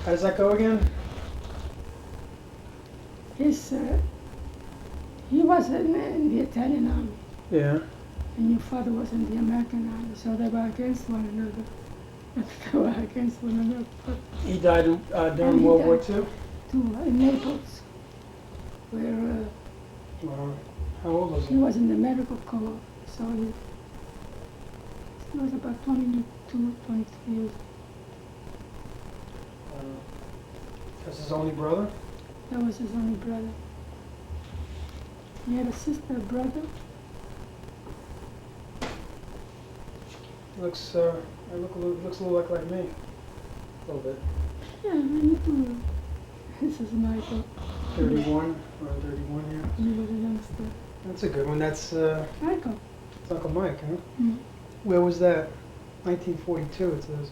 How does that go again? he was in the Italian army, Yeah. and your father was in the American army, so they were against one another. They were against one another. But He died during And he World War died. II? in Naples, where Wow. How old was he he? was in the medical corps, so he was about 22, 23 years. That's his only brother? That was his only brother. He had a sister, a brother. Looks looks a little like me. A little bit. Yeah, me too. This is Michael. 31 or 31 here. He was a youngster. That's a good one. That's Michael. it's Uncle Mike, huh? Mm. Where was that? 1942 it says.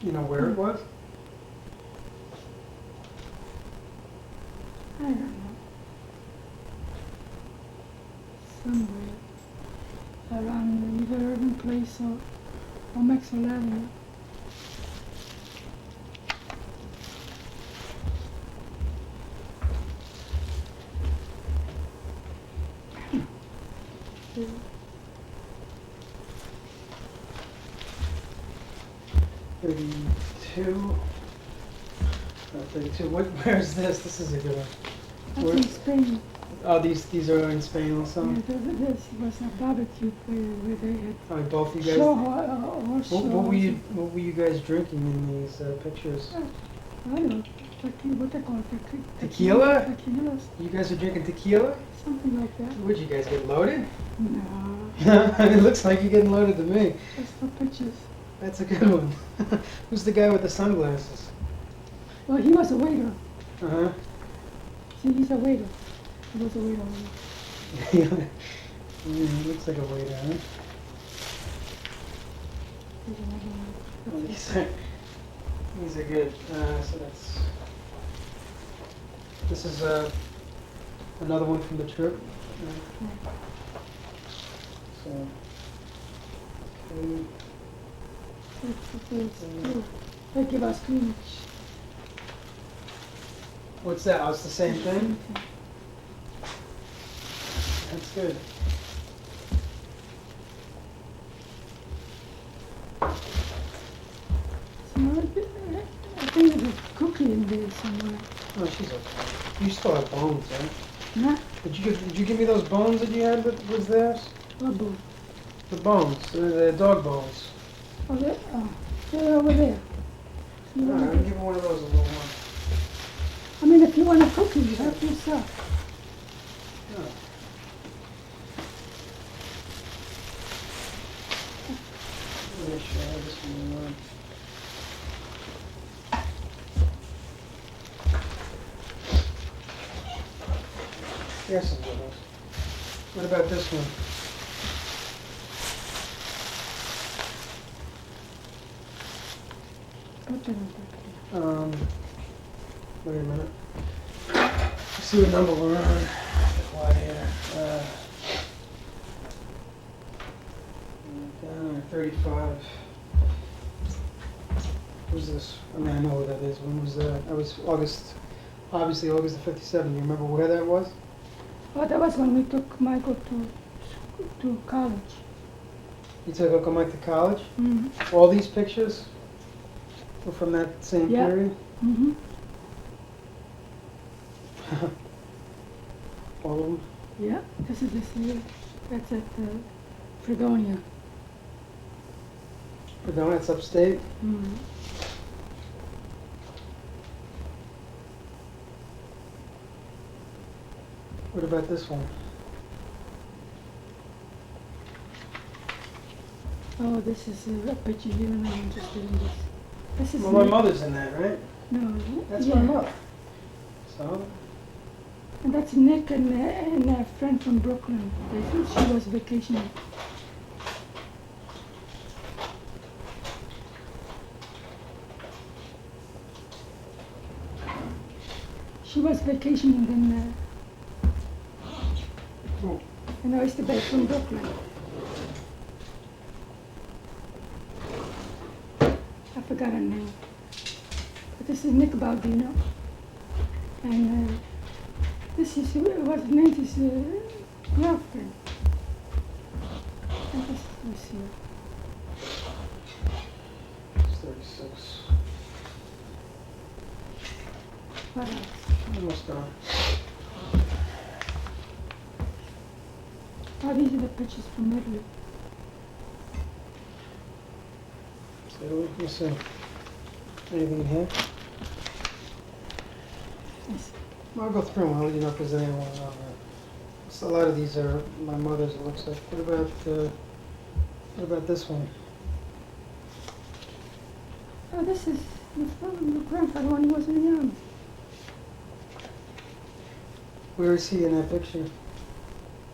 You know where it was? I don't know. Somewhere around either Urban Place or Maxwell Avenue. Thirty-two. 32. Where's this? This is a good one. That's Where- in Spain. Oh, these are in Spain also. Yeah, this was a barbecue where they had Oh, both you guys. show horse What were you guys drinking in these pictures? I don't know. What they call it? Tequila? Tequilas, You guys are drinking tequila? something like that. Would you guys get loaded? No, It looks like you're getting loaded to me. just for pictures. That's a good one. Who's the guy with the sunglasses? Well, he was a waiter. Uh See, he's a waiter. He was a waiter. huh. Looks like a waiter, huh? There's another one. Well, these are good. So that's. This is another one from the trip. So. Okay. They give us Greenwich. What's that? Oh, it's the same thing? That's good. I think there's a cookie in there somewhere. Oh, she's okay. You still have bones, right? Nah, Did you give me those bones that you had that was theirs? what bowl? The bones, the dog bones. Oh, they're over there. You All want right, a- I'll give her one of those a little one. I mean, if you want a cookie, you have yourself. Oh. Make sure I have this one. Here's some good ones. What about this one? Put it on top Wait a minute. Let's see what number we're on. Quiet here. Down at 35. Who's this? I mean, I know what that is. When was that? That was obviously August of 57. You remember where that was? Oh, that was when we took Michael to college. You took Uncle Mike to college? Mm-hmm. All these pictures were from that same Yeah. period? Mm-hmm. All of them? Yeah, this is the city. That's at Fredonia. But no, it's upstate. Mm-hmm. What about this one? Oh, this is a picture here, and I'm interested in this. This is Well, my Nick. mother's in that, right? No, That's yeah. my mother. So, And that's Nick and a friend from Brooklyn. She was vacationing. She was vacationing in Oyster Bay from Brooklyn. I forgot her name. But this is Nick Baldino. And this is what named his girlfriend. And this, let's see. it's 36. What else? Almost done. Oh, these are the pictures from Italy. So, let me see. Anything in here? Yes. Well, I'll go through them. I'll let you know if there's anyone on there. So a lot of these are my mother's, it looks like. What about this one? Oh, this is your grandfather when he was in the army. Where is he in that picture?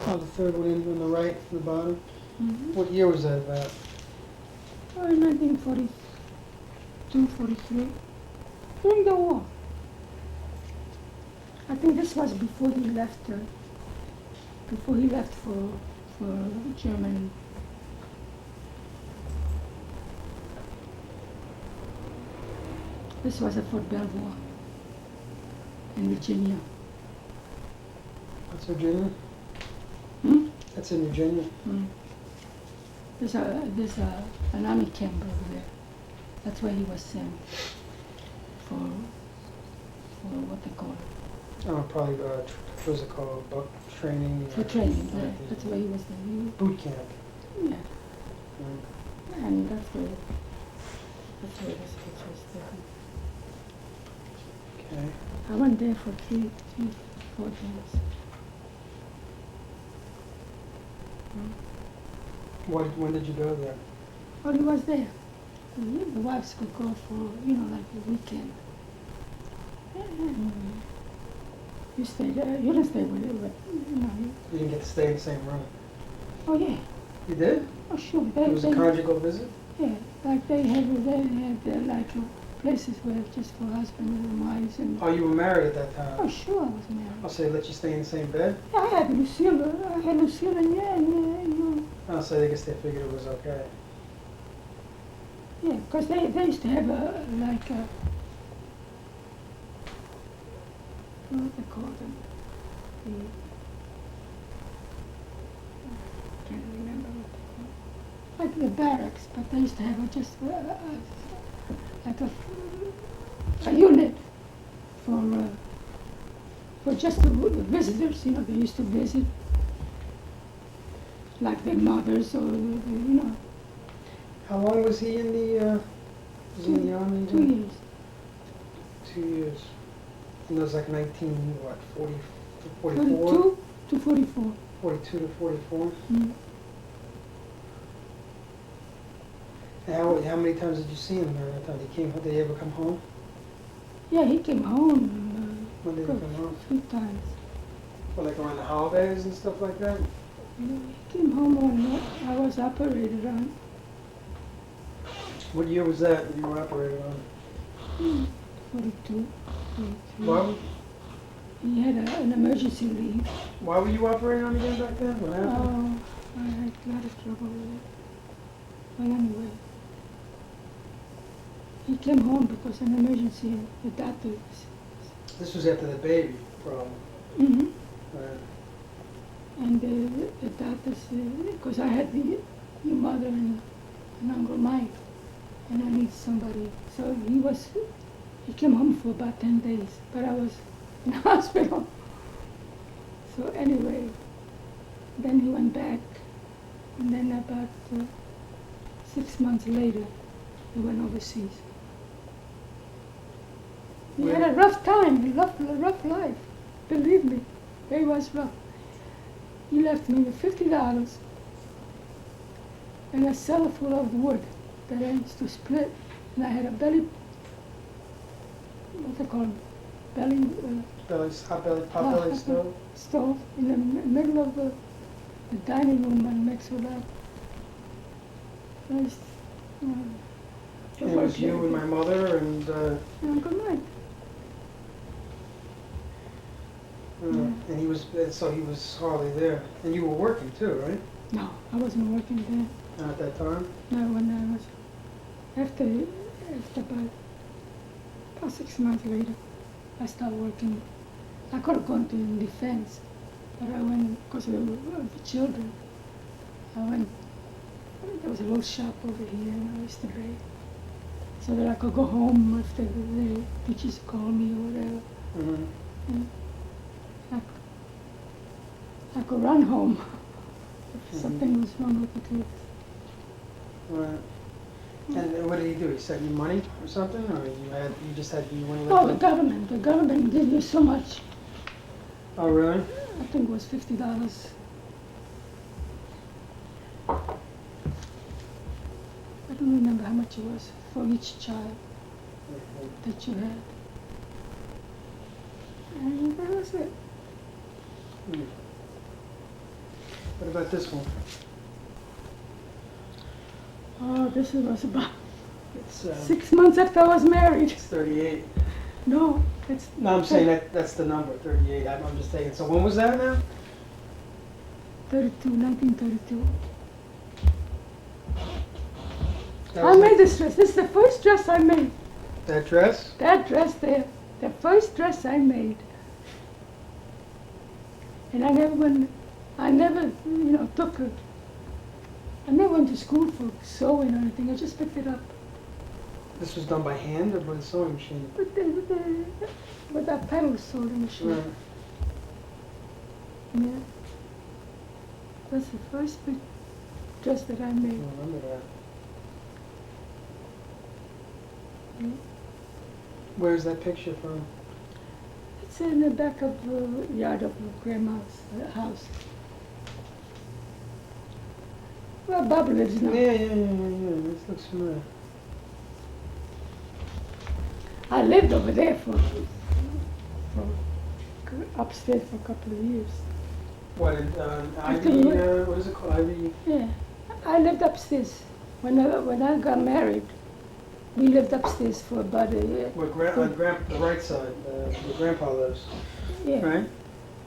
Oh, the third one in on the right, from the bottom. Mm-hmm. What year was that about? Oh, in 1942, 43. During the war. I think this was before he left. Before he left for Germany. This was at Fort Belvoir in Virginia. That's Virginia? Hmm? That's in Virginia. Mm. There's an army camp over there. That's where he was sent for what they call it. Oh, probably, what was it called? Buck training? For training. Yeah, that's where he was there. Boot camp. Yeah, Mm. and that's where this picture is taken. Okay. I went there for 4 days. When did you go there? Well, he was there. The wives could go for, like a weekend. And you stay there. You didn't stay with it, but, You didn't get to stay in the same room. Oh yeah. You did? Oh sure. It was a conjugal visit? Yeah, like they had like places where just for husband and wives and. Oh, you were married at that time? Oh sure, I was married. Oh, so they let you stay in the same bed? Yeah, I had Lucille, and yeah, you know. Oh, so I guess they figured it was okay. Yeah, because they used to have like a, what they call them, I can't remember what they call it. Like the barracks, but they used to have just like a unit for just the visitors, you know, they used to visit, like their mothers or, you know. How long was he in the army? 2 years. 2 years. And that was like 44? 42 to 44. 42 to 44? Mm. And how many times did you see him during that time? Did he ever come home? Yeah, he came home When did he come home? a few times. Well, like around the holidays and stuff like that? Yeah, he came home when I was operated on. What year was that you were operated on? 42, 43. Why, He had an emergency leave. why were you operated on again back then? What happened? Oh, I had a lot of trouble with it. But anyway, he came home because an emergency, the doctor. This was after the baby problem. Mm-hmm. Right. And the doctor said, because I had your mother and Uncle Mike, and I need somebody. So he came home for about 10 days, but I was in the hospital. So anyway, then he went back, and then about 6 months later, he went overseas. He had a rough time, a rough life, believe me. It was rough. He left me with $50 and a cellar full of wood that I used to split. And I had a belly, what they call it, Pot belly stove? stove in the middle of the dining room and next to that. Nice, And it was you and my mother and Uncle Mike. and he was hardly there. And you were working too, right? No, I wasn't working there. Not at that time? No, when I was, after about 6 months later, I started working. I could have gone to defense, but I went, because of the children, I went, there was a little shop over here and I used to bake, so that I could go home after the teachers called me or whatever. Mm-hmm. And I could run home if something was wrong with the kids. Right. And what did he do? He sent you money or something, or you went Oh, the government gave you so much. Oh, really? I think it was $50. I don't remember how much it was for each child that you had. And that was it. Hmm. What about this one? Oh, this was about It's 6 months after I was married. it's 38. No, it's... No, I'm saying that's the number, 38. I'm just taking. So when was that now? 1932. That I was made this dress. This is the first dress I made. that dress? That dress there, the first dress I made. And I never went to school for sewing or anything. I just picked it up. This was done by hand or by the sewing machine? With that pedal sewing machine. Right. Yeah. That's the first big dress that I I made. remember that. Yeah. Where's that picture from? It's in the back of the yard of Grandma's house. Well, Bob lives now. Yeah. This looks familiar. I lived over there for upstairs for a couple of years. What, in I Ivy, think what is it called, Ivy? Yeah, I lived upstairs. When I got married, we lived upstairs for about a year. Where the right side, where Grandpa lives, Yeah, right?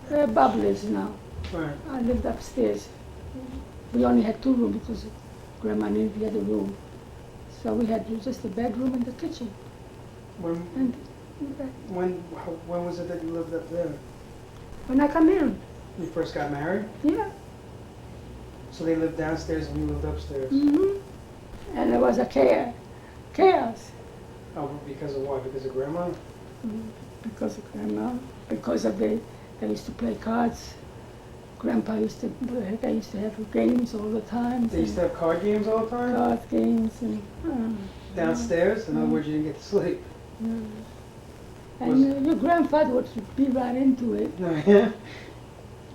where Bob lives now. Right. I lived upstairs. We only had 2 rooms because Grandma needed the other room. So we had just a bedroom and the kitchen. When, And when was it that you lived up there? when I got married, You first got married? yeah. So they lived downstairs and you lived upstairs? Hmm. And there was a chaos. Oh, because of what? Because of Grandma? Because of Grandma, because of they used to play cards. Grandpa they used to have games all the time. They used to have card games all the time? Card games and Downstairs? In other words, you didn't get to sleep? and your grandfather would be right into it. Yeah?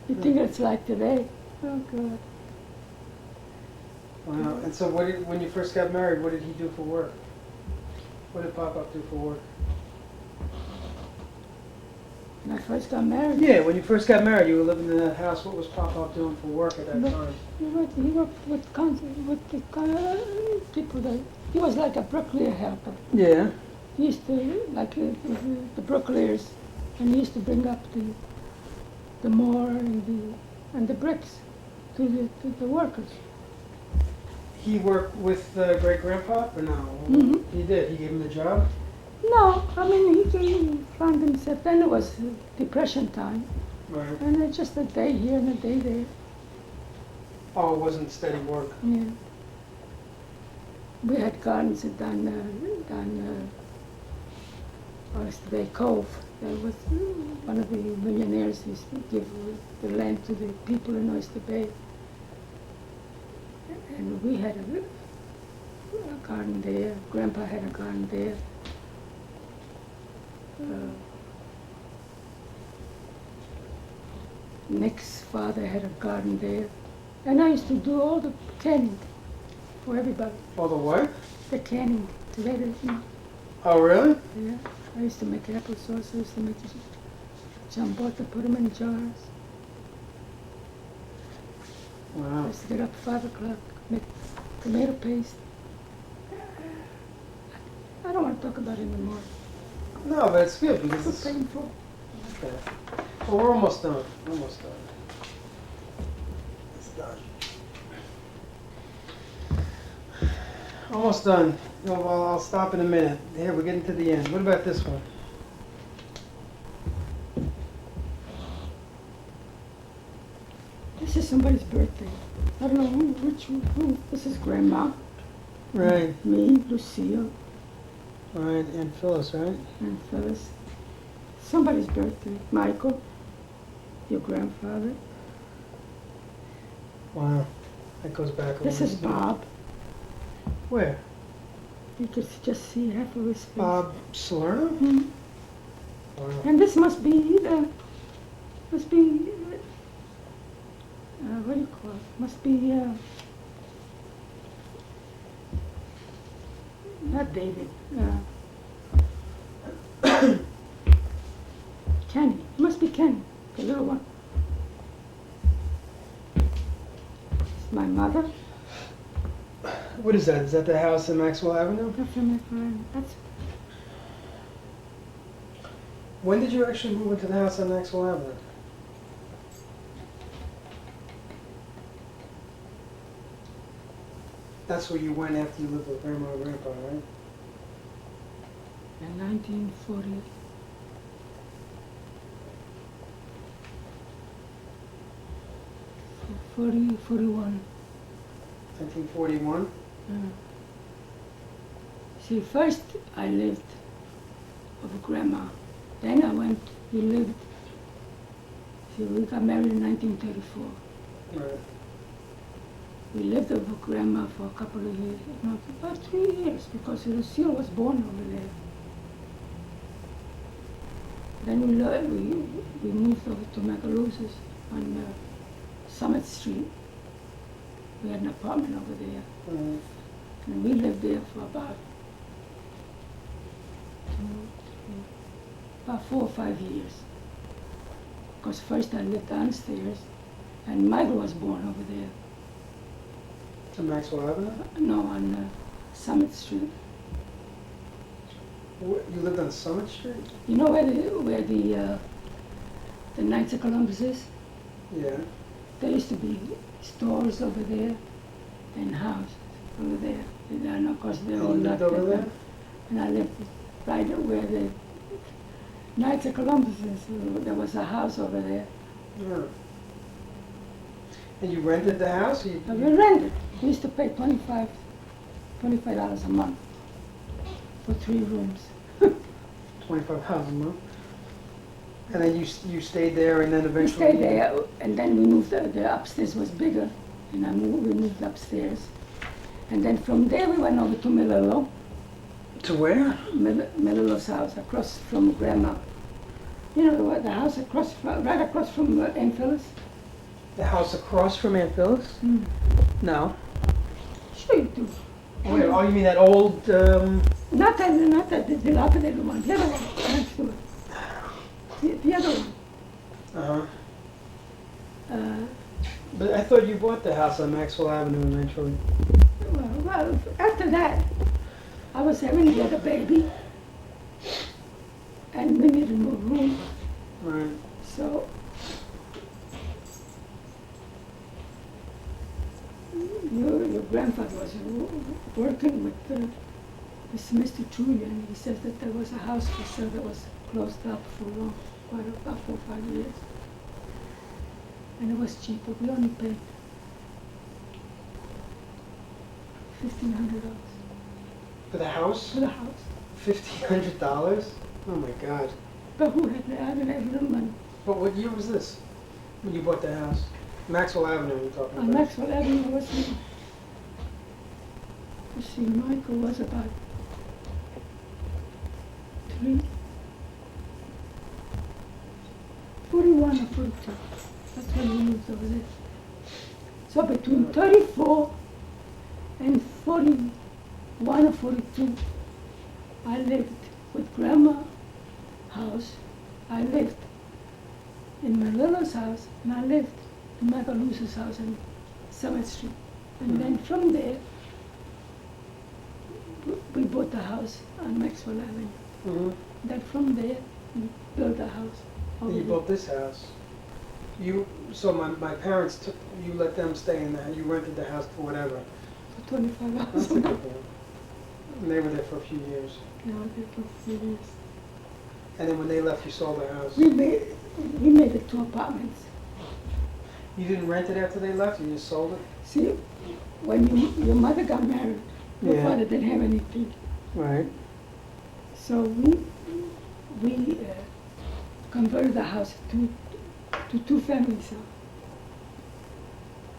You think it's like today? Oh God. Wow. And so when you first got married, what did he do for work? What did Pop Up do for work? When I first got married, Yeah, when you first got married, you were living in that house. What was Pop Up doing for work at that time? he worked with people that he was like a bricklayer helper. Yeah. He used to like the bricklayers, and he used to bring up the mortar and the bricks to the workers. He worked with great grandpa or no? Mhm. He did. He gave him the job. No, I mean he found himself. Then it was Depression time, Right. and it's just a day here and a day there. Oh, it wasn't steady work. Yeah. We had gardens down Oyster Bay Cove. There was one of the millionaires who used to give the land to the people in Oyster Bay. And we had a garden there. Grandpa had a garden there. Nick's father had a garden there. And I used to do all the canning for everybody. Oh, the what? The canning together. Oh, really? Yeah. I used to make applesauce. I used to make jambota, put them in jars. I Wow. used to get up at 5 o'clock, make tomato paste. I don't want to talk about it anymore. No, but it's good because It's so it's. painful. Okay. Well, we're almost done. Almost done. It's done. Almost done. No, well, I'll stop in a minute. Here, we're getting to the end. What about this one? This is somebody's birthday. I don't know who. This is Grandma, Right. me, Lucille, Right. And Phyllis, right? and Phyllis. Somebody's birthday. Michael, your grandfather. Wow. That goes back a This ways, is too. Bob. Where? You can just see half of his face. Bob Salerno? Mhm. Wow. And this must be what do you call it? Must be, not David, Kenny. It must be Kenny, the little one. It's my mother. What is that? Is that the house in Maxwell Avenue? That's my friend. That's When did you actually move into the house on Maxwell Avenue? That's where you went after you lived with Grandma and Grandpa, right? in 1940. 41. 1941? See, first I lived with Grandma. Then we lived, see, we got married in 1934. Right. We lived with Grandma for a couple of years, no, about 3 years, because Lucille was born over there. Then we moved over to Macarouzas on Summit Street. We had an apartment over there. Mm. And we lived there for about 4 or 5 years. Because first I lived downstairs, And Michael was born over there. On Maxwell Avenue? No, on Summit Street. You lived on Summit Street? You know where the Knights of Columbus is? Yeah. There used to be stores over there and houses over there. And of course they all You lived left over it. there? And I lived right where the Knights of Columbus is. There was a house over there. Yeah. And you rented the house? Or And we rented. We used to pay $25 a month for 3 rooms. $25 a month? And then you stayed there and then We eventually... stayed there, and then we moved. The upstairs was bigger, and we moved upstairs. And then from there we went over to Melillo, To where? Melillo's house, across from Grandma. You know the house right across from Aunt Phyllis? The house across from Aunt Phyllis? Mm. No. Sure you do. Oh, wait, oh, you mean that old, Not that the dilapidated one, the other one, next to it. The other one. uh-huh. Uh, But I thought you bought the house on Maxwell Avenue eventually. well, after that, I was having to get a baby, and we needed more room, Right. so your grandfather was working with Mr. Julian. He said that there was a house for sale that was closed up for about 4 or 5 years, and it was cheap, but we only paid $1,500 For the house? for the house. $1,500? Oh my God. But who had I didn't have the money. But what year was this? When you bought the house? Maxwell Avenue you're talking On about? Maxwell Avenue was, let's see, Michael was about 41 or 42. That's when we moved over there. So between 34 and 41 or 42, I lived with Grandma house. I lived in Melillo's house, and I lived in Macalusa's house on Summit Street. And then from there, we bought the house on Maxwell Avenue. Mhm. Then from there, we built a house. over And you there. built this house. So my parents took, you let them stay in the, you rented the house for whatever. For 25 That's hours a a good month. one. And they were there for a few years. Yeah, I did for a few years. And then when they left, you sold the house. We made it 2 apartments. You didn't rent it after they left, you just sold it? See, when your mother got married, your Yeah. father didn't have anything. Right. So we converted the house to 2 families.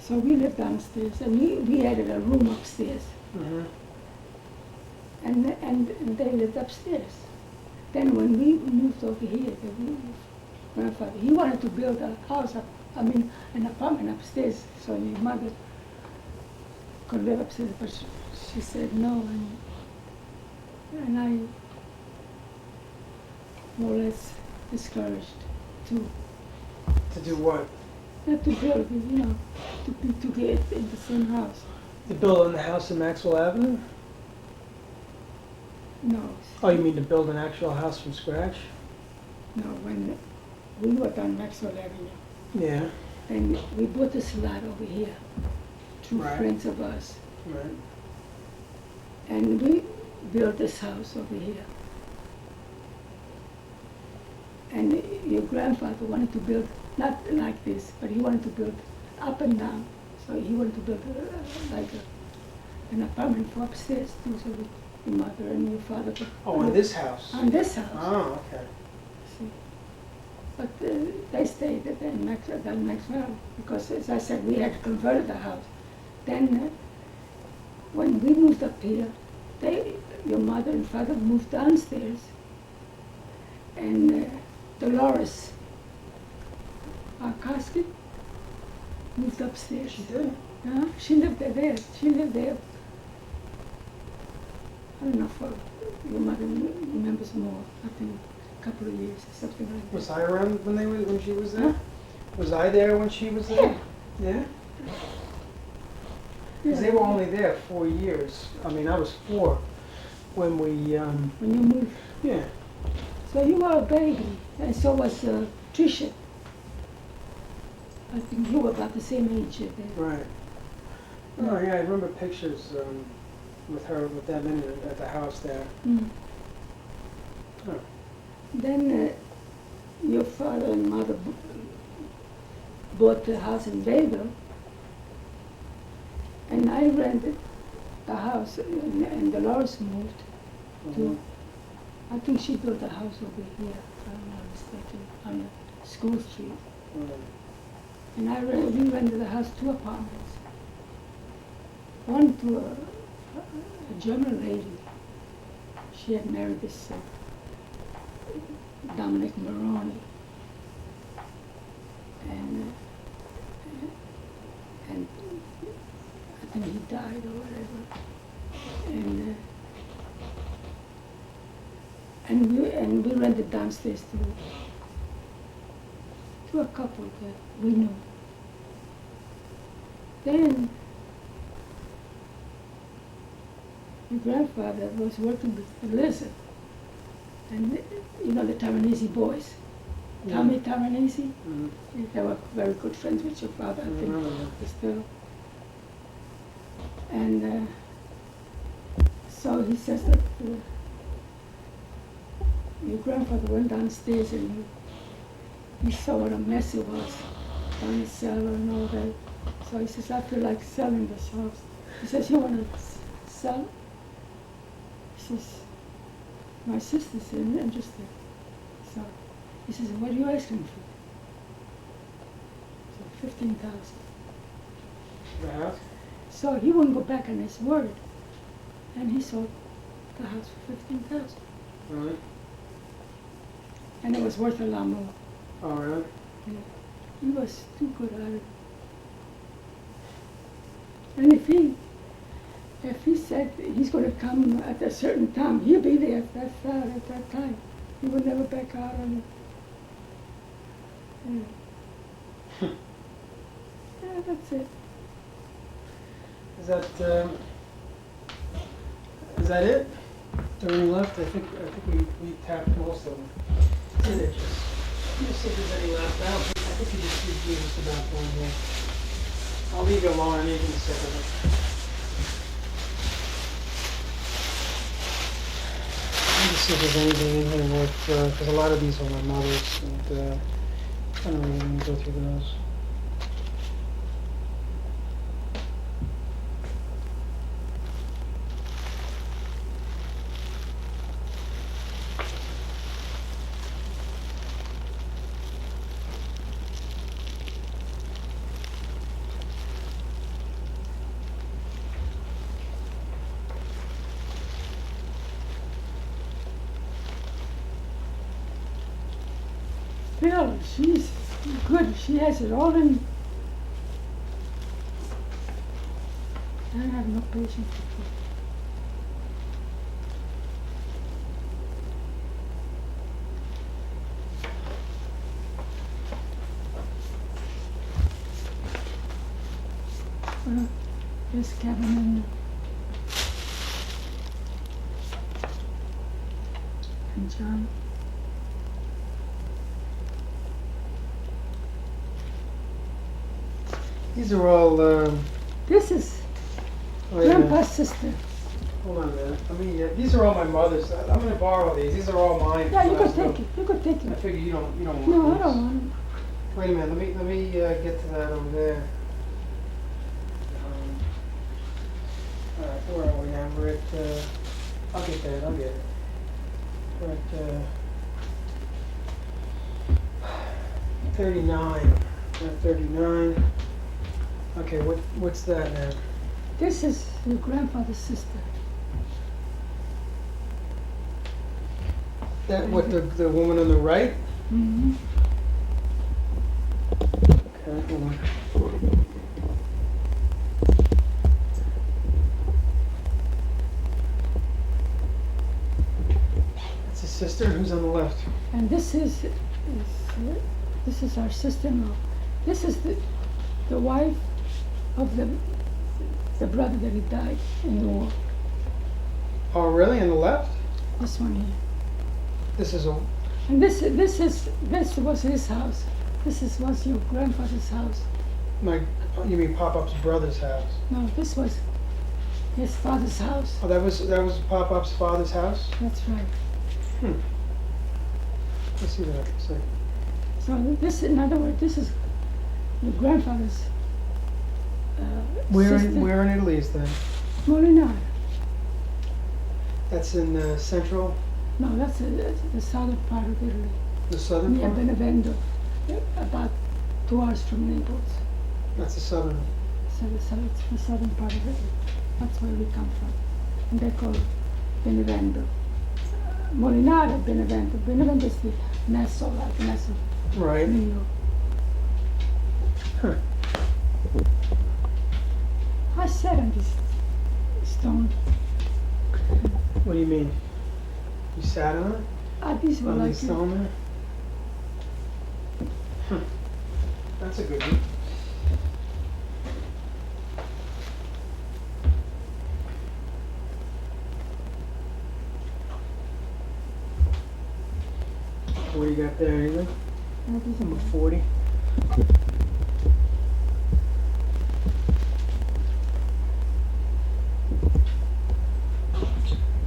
So we lived downstairs, and we added a room upstairs, Mm-hmm. and they lived upstairs. Then when we moved over here, grandfather, he wanted to build a house an apartment upstairs, so your mother could live upstairs, but she said no, and I more or less discouraged to To do what? not to build, to get in the same house. To build on the house in Maxwell Avenue? No, Oh, you mean to build an actual house from scratch? no, when we were on Maxwell Avenue, Yeah. and we bought this lot over here, 2 Right. friends of us, Right. and we built this house over here. And your grandfather wanted to build, not like this, but he wanted to build up and down. So he wanted to build an apartment for upstairs too, so that your mother and your father could. Oh, in this house? On this house. Oh, okay. See. But they stayed at Maxwell, because as I said, we had converted the house. Then when we moved up here, your mother and father moved downstairs, and Dolores Koski moved upstairs. She did? She lived there. She lived there. I don't know if your mother remembers more. I think a couple of years or something like that. Was I around when she was there? Huh? Was I there when she was there? Yeah, Yeah? Because they were only there 4 years. I mean, I was 4 when we, When you moved. yeah. So you were a baby, and so was Tricia. I think you were about the same age then. Right. Oh, yeah, I remember pictures with her, with them in it at the house there. Mm. Oh. Then your father and mother bought the house in Bayville, and I rented the house, and Dolores moved to, I think she built a house over here, if I'm not mistaken, on the School Street. And we rented the house, 2 apartments. One to a German lady. She had married this Dominic Maroney. And I think he died or whatever. And we rented downstairs to a couple that we knew. Then my grandfather was working with Elizabeth, and you know the Tamagnese boys, Tommy Tamagnese. Mm-hmm. They were very good friends with your father, I think, still. And so he says that your grandfather went downstairs and he saw what a mess it was down the cellar and all that. So he says, I feel like selling this house. He says, you want to sell it? He says, my sister's interested. So he says, what are you asking for? So 15,000. The house? So he wouldn't go back on his word. And he sold the house for 15,000. Really? And it was worth a lot more. Oh, really? Yeah. He was too good at it. And if he said he's going to come at a certain time, he'll be there at that time. He would never back out on it. Yeah. Yeah, that's it. Is that it? Is there any left? I think we tapped most of them. Signatures. Let me see if there's any left. I think you just did just about one here. I'll leave it alone. I need to set it up. Let me see if there's anything in here worth, because a lot of these are my mother's, and I don't really want to go through those. Bill, she's good. She has it all in. I have no patience with her. This Kevin and John. These are all, This is oh, yeah. Grandpa's sister. Hold on a minute. Let me, these are all my mother's. I'm going to borrow these. These are all mine. Yeah, you from could last take month. it. You could take I it. figure you don't want No, I these. don't want it. Wait a minute. Let me get to that over there. All right, where are we now? We're at. I'll get that. I'll get it. We're at 39. We're at 39. Okay, what's that now? This is your grandfather's sister. That what the woman on the right? Mm-hmm. Okay, hold on. That's his sister. Who's on the left? And this is our sister-in-law. This is the wife of the brother that he died in the war. Oh, really? On the left? This one here. This is a. And this was his house. Was your grandfather's house. You mean Pop-Up's brother's house? No, this was his father's house. Oh, that was Pop-Up's father's house? That's right. Let's see that. See. So this, in other words, this is your grandfather's Where sister. in Italy is that? Molinari. That's in central, No, that's the southern part of Italy, the southern near part? Benevento, about 2 hours from Naples. That's the southern. So it's the southern part of Italy. That's where we come from. And they call it Benevento. Molinari, Benevento. Benevento is the Nesso, like Nesso, Right. New York. Huh. I sat on this stone. What do you mean? You sat on it? These were On the like stone there? That's a good one. What do you got there? Anything? these Number are- 40.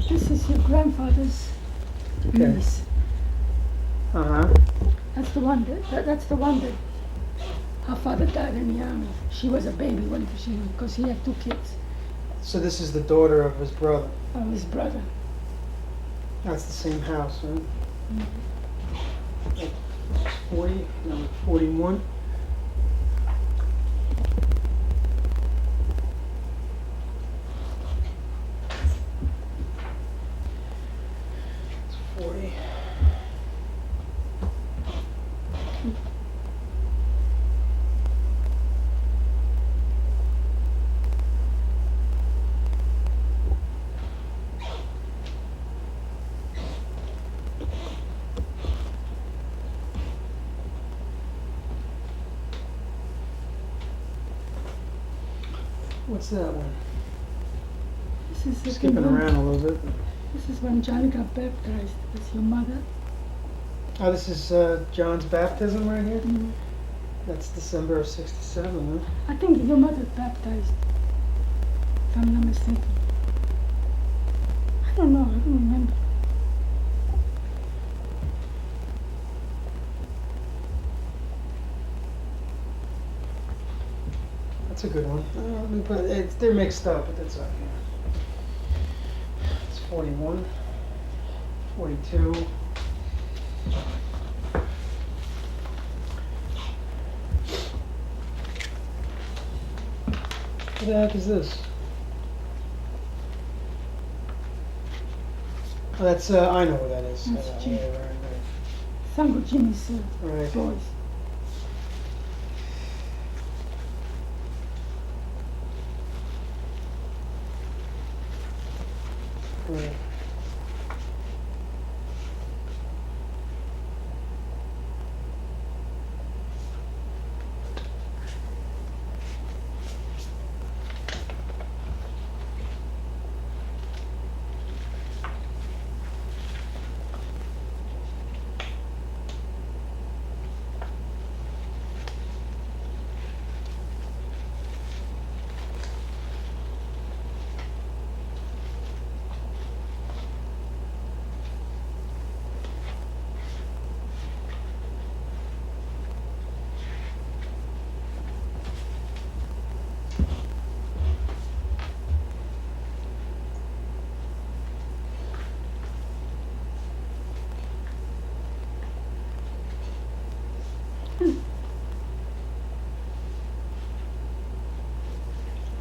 This is your grandfather's Okay. niece. Uh-huh. That's the one that her father died in the army. She was a baby when because he had 2 kids. So this is the daughter of his brother. His brother. That's the same house, right? 40, number 41. It's 40. What's that one? This is the Skipping one- around a little bit. This is when Johnny got baptized. That's your mother. Oh, this is John's baptism right here? Mm. That's December of 67, huh? I think your mother baptized, if I'm not mistaken. I don't know, I don't remember. That's a good one. But they're mixed up, but that's okay. It's 41, 42. What the heck is this? Oh, that's, I know what that is. That's Jim. Yeah, right, Sango Jimmy's right. boys. Right.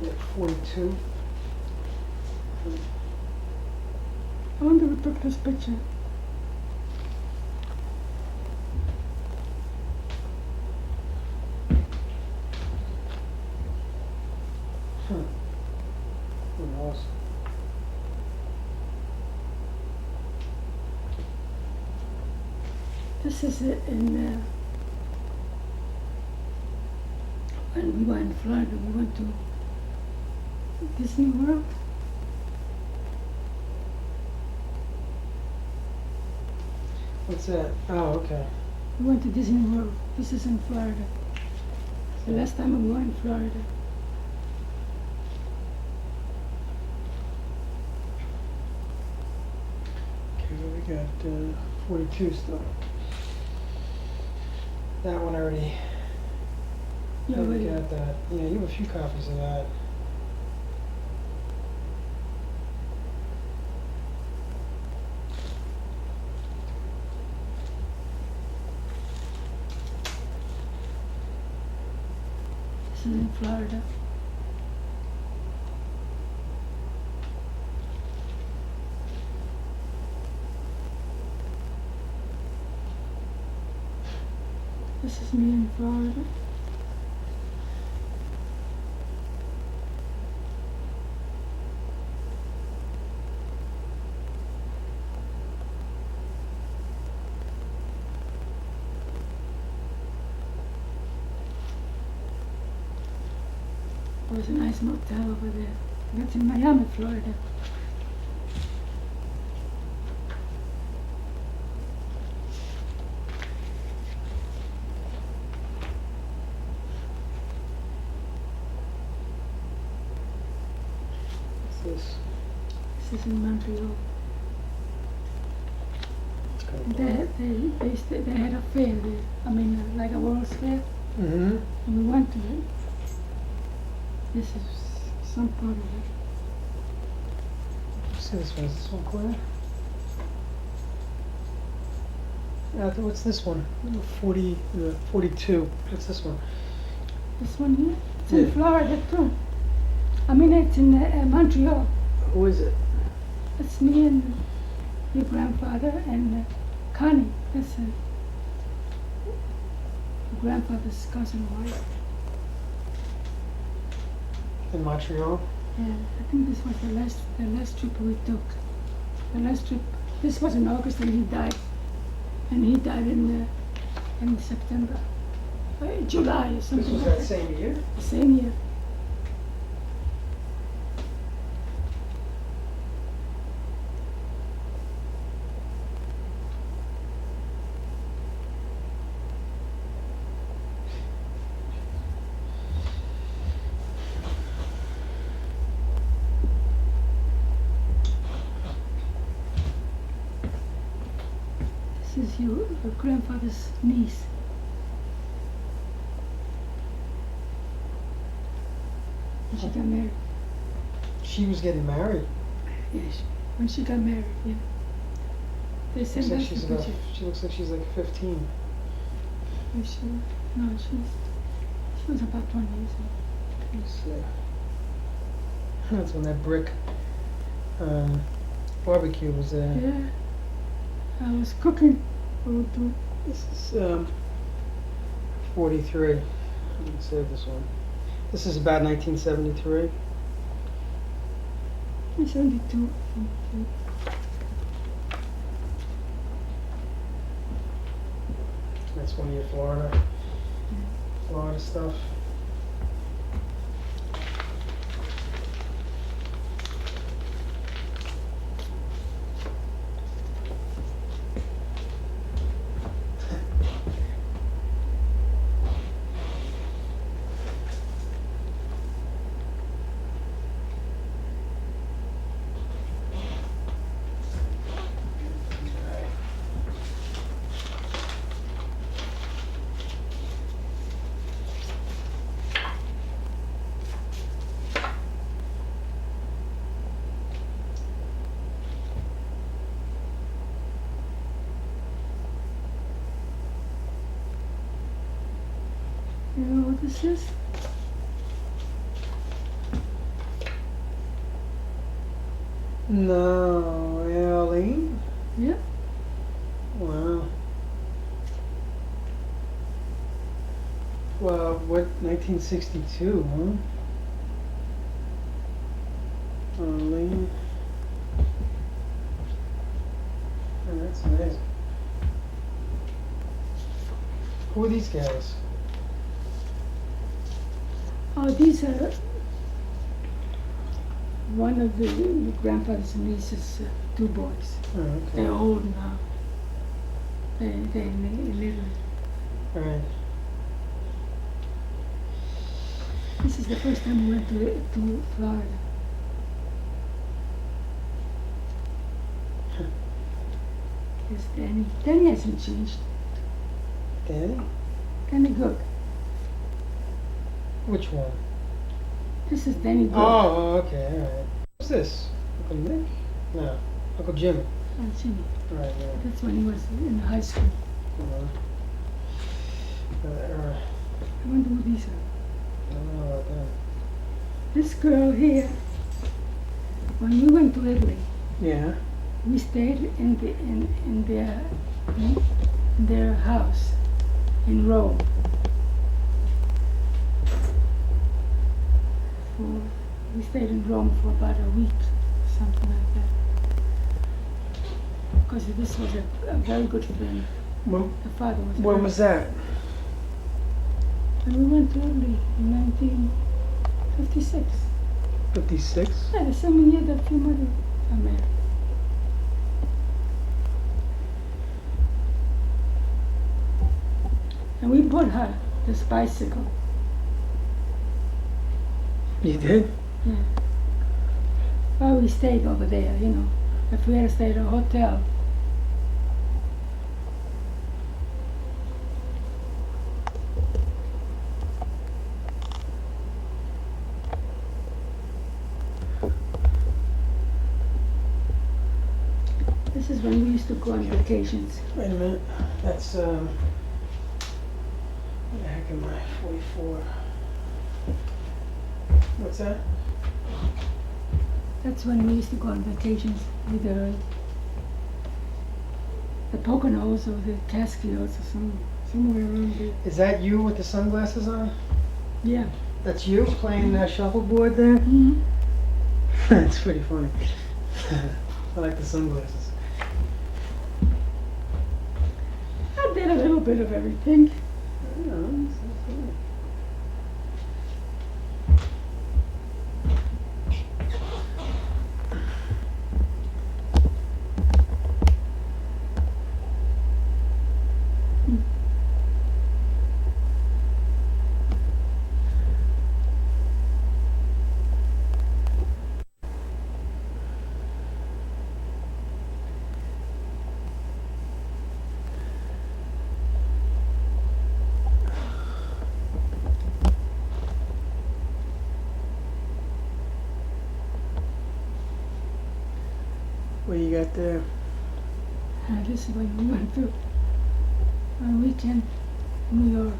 Yeah, 42. I wonder who took this picture. Who knows? This is it in when we were in Florida, we went to Disney World. What's that? Oh, okay. We went to Disney World. This is in Florida. The last time we were in Florida. Okay, well, we got 42 still. That one already. You We already, got that. Yeah, you have a few copies of that. this is in Florida. This is me in Florida. It was a nice motel over there. That's in Miami, Florida. What's this? This is in Montreal. It's kind of They had a fair there. I mean, like a World's Fair. Mm-hmm. And we went to it. This is some part of it. See this one? Is this one clear? What's this one? 42. What's this one? This one here? It's Yeah. in Florida too. I mean, it's in Montreal. Who is it? It's me and your grandfather and Connie. That's your grandfather's cousin wife. In Montreal? Yeah, I think this was the last trip we took. The last trip. This was in August and he died. And he died in September, July or This something was like that same year? The same year. This is your grandfather's niece. When she got married. She was getting married. Yes, when she got married, yeah. They sent Looks like us she's the about, picture. she looks like she's like 15. And she was about 20 years old. Let's see. That's when that brick barbecue was there. Yeah. I was cooking for two. This is 43. I didn't save this one. This is about 1973. 72. That's one of your Florida stuff. You know what this is? No, Ellie. Yeah. Wow. Well, what, 1962, huh? Arlene. Oh, that's amazing. Who are these guys? These are one of the grandfather's nieces, two boys. Oh, okay. They're old now. They're little. All right. This is the first time we went to Florida. Yes, Danny. Danny hasn't changed. Danny? Danny Good. Which one? This is Danny Good. Oh, okay, all right. What's this? Uncle Nick? No, Uncle Jimmy. Jimmy. All right, yeah. That's when he was in high school. I I wonder who these are. don't know about that. This girl here, when we went to Italy, Yeah. we stayed in their house in Rome. We stayed in Rome for about a week, something like that. Because this was a very good friend. When, The father was. when was that? And we went to Italy in 1956. 56? Yeah, the same year that your mother got married. And we bought her this bicycle. You did? Yeah. Well, we stayed over there, you know. If we had stayed at a hotel. This is when we used to go on vacations. Wait a minute. That's, what the heck am I? 44. What's that? That's when we used to go on vacations with the Poconos or the Catskills or somewhere around there. Is that you with the sunglasses on? Yeah. That's you playing shuffleboard there? Mm-hmm. That's pretty funny. I like the sunglasses. I did a little bit of everything. I don't know, that's funny. What you got there? This is when we went to on weekend New York.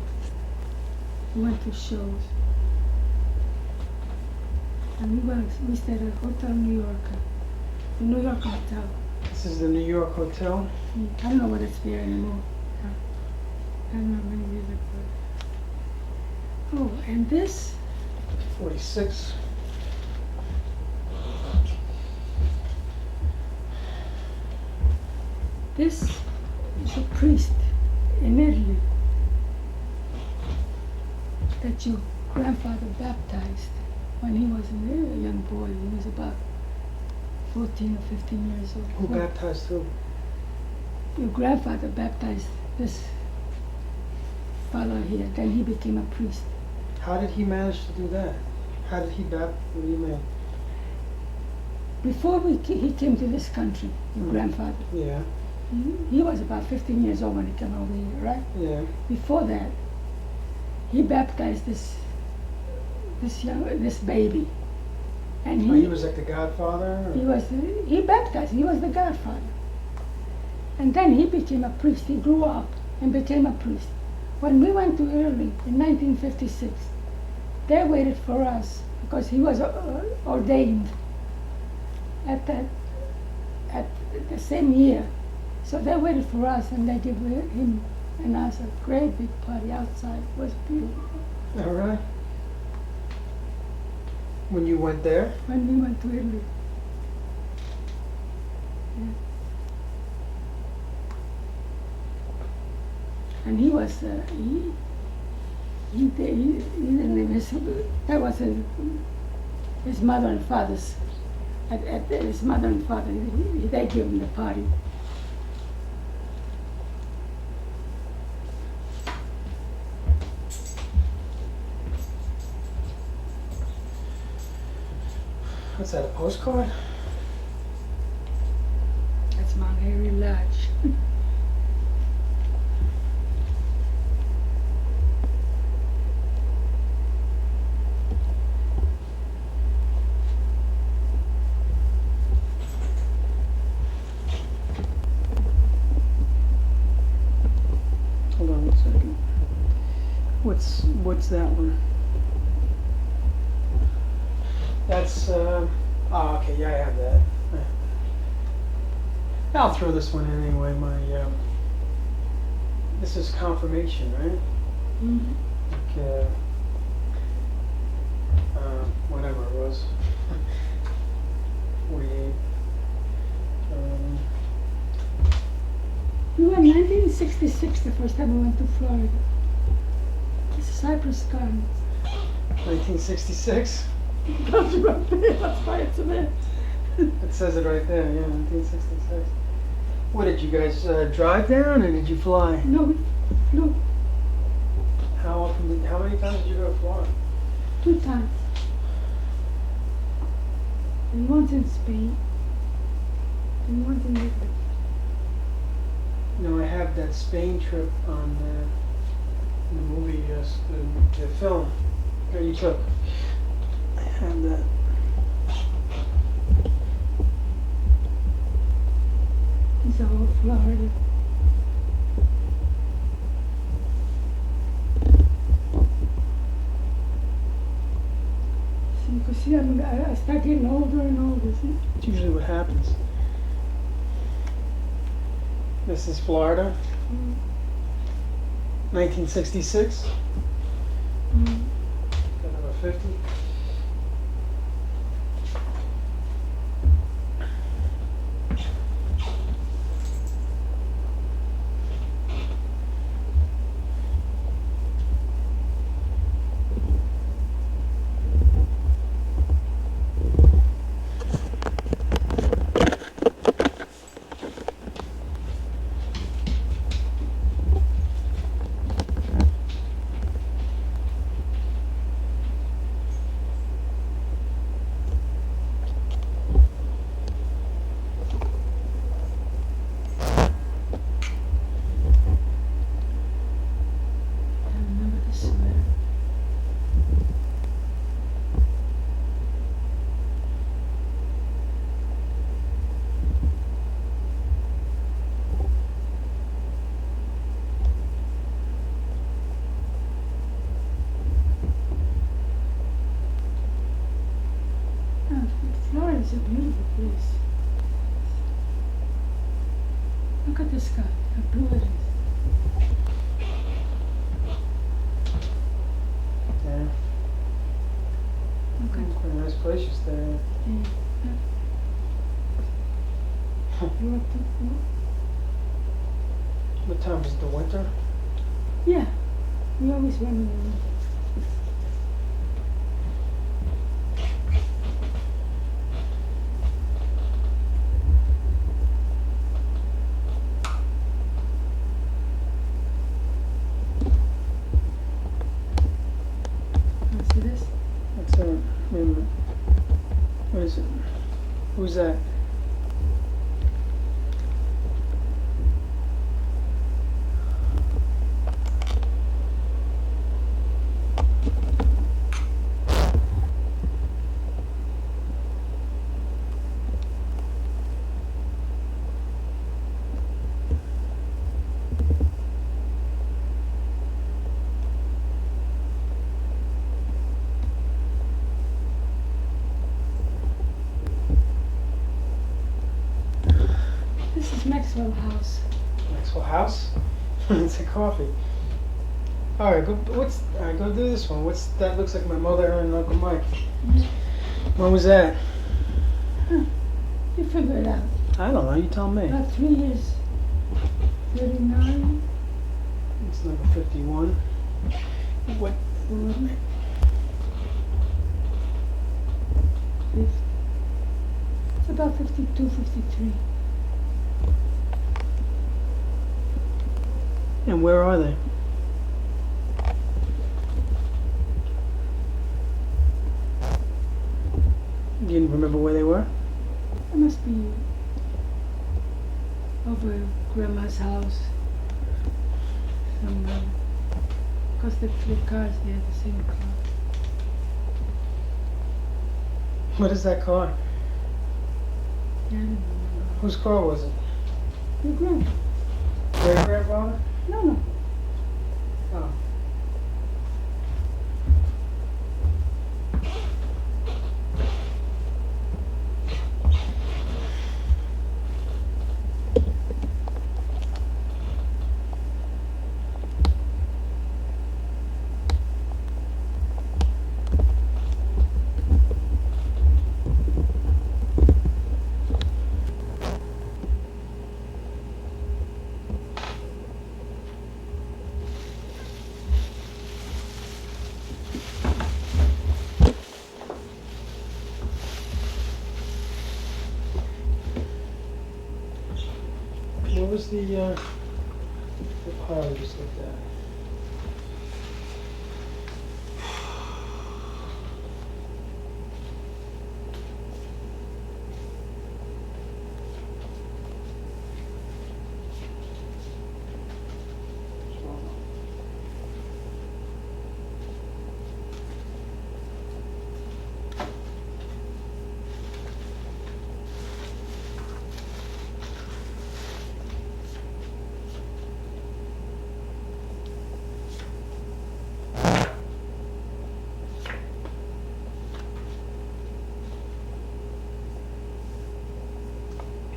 We went to shows. And we stayed at Hotel New York, the New York Hotel. This is the New York Hotel. I don't know what it's there anymore. I don't know how many years ago. Oh, and this, 46. this is a priest in Italy that your grandfather baptized when he was a young boy. He was about 14 or 15 years old. Who baptized who? Your grandfather baptized this fellow here, then he became a priest. How did he manage to do that? How did he baptize? What do you mean? Before he came to this country, your grandfather, Yeah, he was about 15 years old when he came over here, right? yeah. Before that, he baptized this baby, and He was like the godfather? Or? he baptized. He was the godfather, and then he became a priest. He grew up and became a priest. When we went to Italy in 1956, they waited for us because he was ordained at the same year. So they waited for us, and they gave him and us a great big party outside. It was beautiful. All right. When you went there? When we went to Italy. Yeah. And he was He didn't live that was his mother and father's. At his mother and father, they gave him the party. What's that, a postcard? That's Mount Airy Lodge. Hold on 1 second. What's that one? That's oh, okay, yeah, I have that. I'll throw this one in anyway. This is confirmation, right? Mm-hmm. Like, whatever it was. 48. We were in 1966 the first time we went to Florida. It's Cypress Gardens. 1966. That's right there. That's why it's there. It says it right there, yeah, 1966. What, did you guys drive down or did you fly? No, How many times did you go to Florida? 2 times. And once in Spain. And once in Italy. No, I have that Spain trip on the movie, yes, the film that you took. I have that. It's all Florida. See, because see, I start getting older and older, see? It's usually what happens. This is Florida, 1966. Mm. Got number 50. I remember the sweater. Oh, Florida is a beautiful place. Look at the sky, how blue it is. Yeah, Look at pretty nice place you stay at. You want to, What time is it, the winter? yeah, we always went in the winter. See this? What's that? Wait a minute. What is it? Who's that? This is Maxwell House. Maxwell House? It's a coffee. Alright, go do this one. What's that? Looks like my mother and Uncle Mike. When was that? You figure it out. I don't know, you tell me. About 3 years. 39. It's number 51. What? It's about 52, 53. And where are they? You didn't remember where they were? It must be over Grandma's house somewhere. Because the three cars, they had the same car. What is that car? Yeah, I don't remember. Whose car was it? Your grandpa? Their grandfather? No. Oh. What was the pile you just looked at?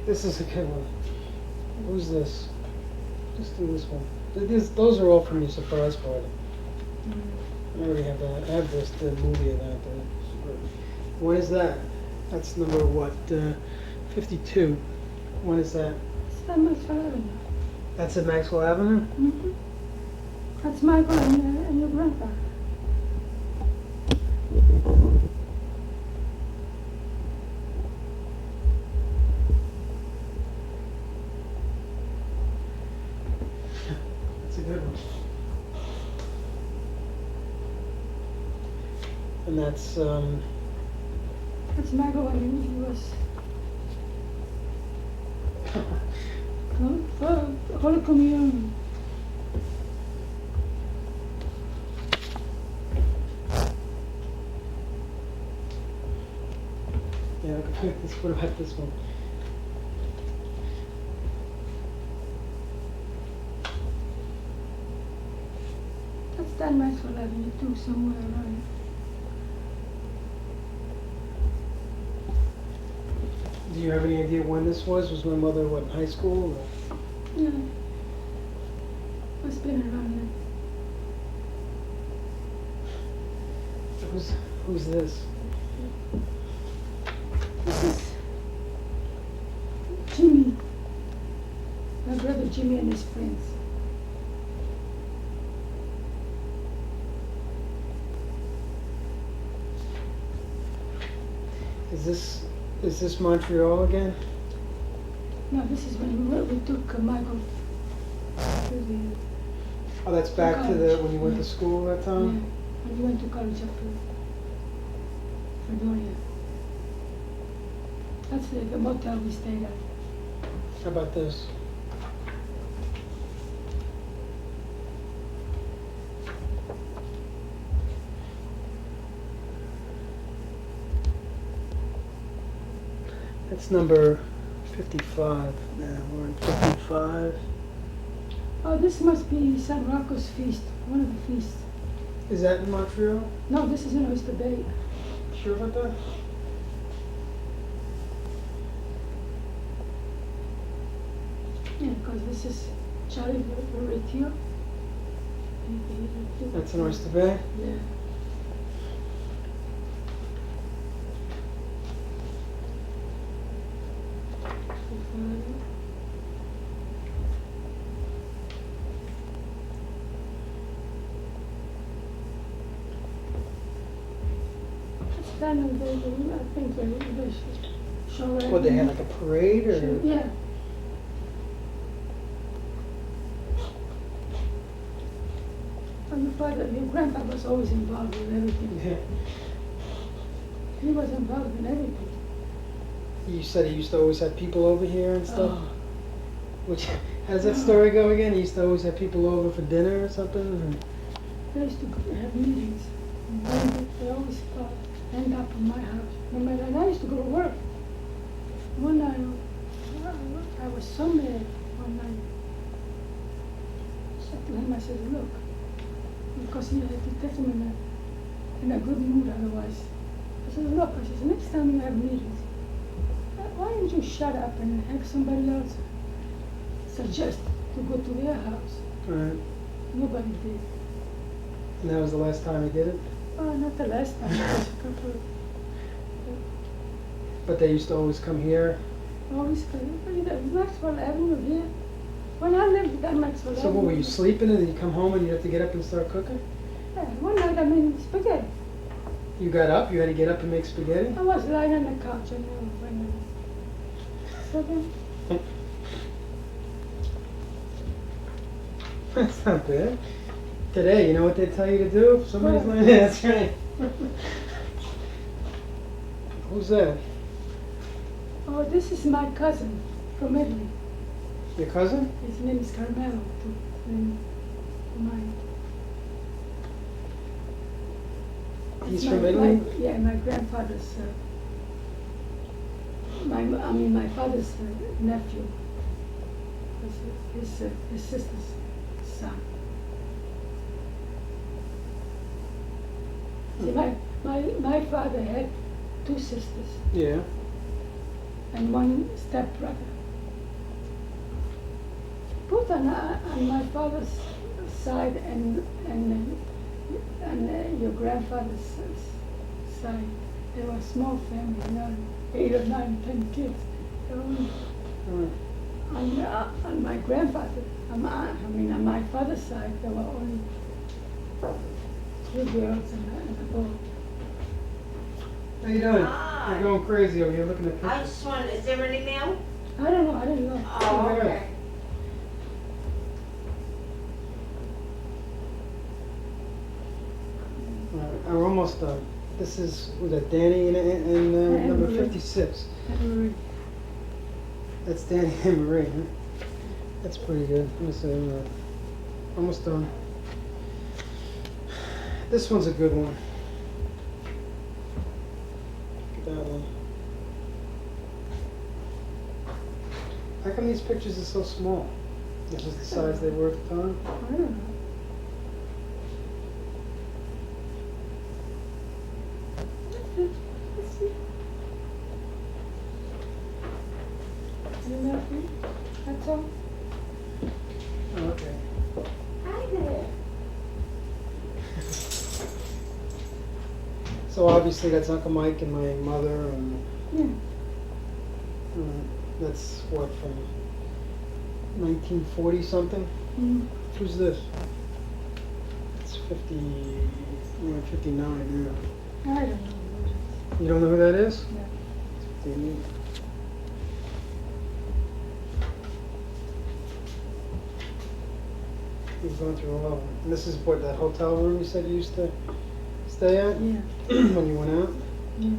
This is a good one. Who's this? Just do this one. Those are all from your surprise party. I already have that. I have the movie of that. When is that? That's number what? 52. When is that? It's that Maxwell Avenue. That's at Maxwell Avenue? Mm-hmm. That's Michael and your grandpa. That's a good one. And that's That's Michael when he was for Holy Communion. yeah. What about this one? That's that Maxwell Avenue too, somewhere around. Do you have any idea when this was? Was my mother what, in high school? Or? Yeah. Must been around Who's this? This is Jimmy. My brother Jimmy and his friends. Is this Montreal again? No, this is when we took Michael to the Oh, that's back to the college. when you went to school that yeah, time? when we went to college up to Fredonia. That's the motel we stayed at. How about this? That's number 55. Now we're in 55. Oh, this must be San Rocco's feast, one of the feasts. Is that in Montreal? No, this is in Oyster Bay. Sure about that? Yeah, because this is Charlie Retio. That's in Oyster Bay? Yeah. stand and I think they show it. What, they had like a parade or? Yeah. And your grandpa was always involved in everything. Yeah. He was involved in everything. You said he used to always have people over here and stuff? Oh. Which, how does that story go again? He used to always have people over for dinner or something? Or? They used to have meetings. And then they always end up in my house. And I used to go to work. One night, I was so mad one night. I said to him, I said, look, because he had to take him in a good mood otherwise. I said, look, I said, next time you have meetings, why don't you shut up and have somebody else suggest to go to their house? Right. Nobody did. And that was the last time he did it? Not the last time, it was a couple of, But they used to always come here? always, Maxwell Avenue here. When I lived at Maxwell Avenue. So what, were you sleeping and then you come home and you have to get up and start cooking? Yeah, one night I made spaghetti. You got up, you had to get up and make spaghetti? I was lying on the couch and so then, That's not bad. Today, you know what they tell you to do? If somebody's What? lying there, that's right. Who's that? oh, this is my cousin from Italy. Your cousin? His name is Carmelo. And He's it's from my- Italy? Yeah, my grandfather's, my father's nephew. His sister's son. See, my father had two sisters Yeah. and one stepbrother. Both on my father's side and your grandfather's side, they were a small family, 8 or 9, 10 kids. They were only, Right. on my grandfather, on my father's side, there were only 2 girls and a boy. How you doing? Hi. You're going crazy over here looking at I pictures. just wanted, is there any mail? I don't know, I didn't know. Oh, okay. We're almost done. This is, was that Danny and number Marie. 56. Anyway, That's Danny and Marie, huh? That's pretty good. Let me see. Almost done. This one's a good one. Look at that one. How come these pictures are so small? This is the size they were at the time? I don't know. Let's see. That's all. Oh, okay. Hi there. So obviously that's Uncle Mike and my mother, and Yeah. that's what, from 1940 something? Mm. Who's this? It's 59 now. I don't know. You don't know who that is? Yeah. Danny. He's going through all of them. And this is what, that hotel room you said you used to stay at Yeah. when you went out? Yeah.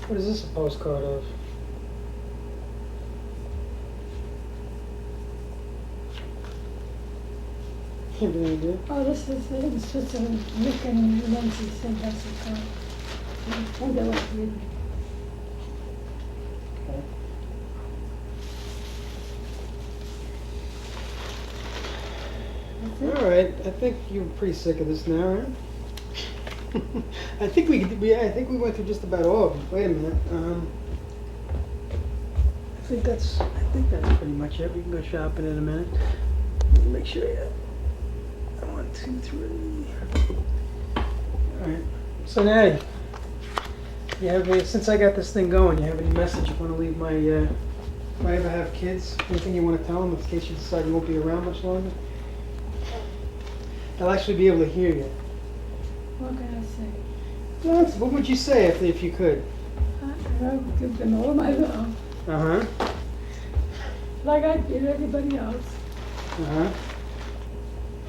What is this a postcard of? You have any idea? Oh, this is in Switzerland. Nick and Nancy sent us a card. And they were really. Okay. That's it. All right, I think you're pretty sick of this now, right? I think we went through just about all of them. Wait a minute. I think that's pretty much it. We can go shopping in a minute. Make sure you have 1, 2, 3. All right. So Natty, You have any, since I got this thing going, you have any message you want to leave my, if I ever have kids, anything you want to tell them in case you decide you won't be around much longer? They'll actually be able to hear you. What can I say? What would you say if you could? I will give them all my love, Uh-huh. like I did everybody else. Uh-huh.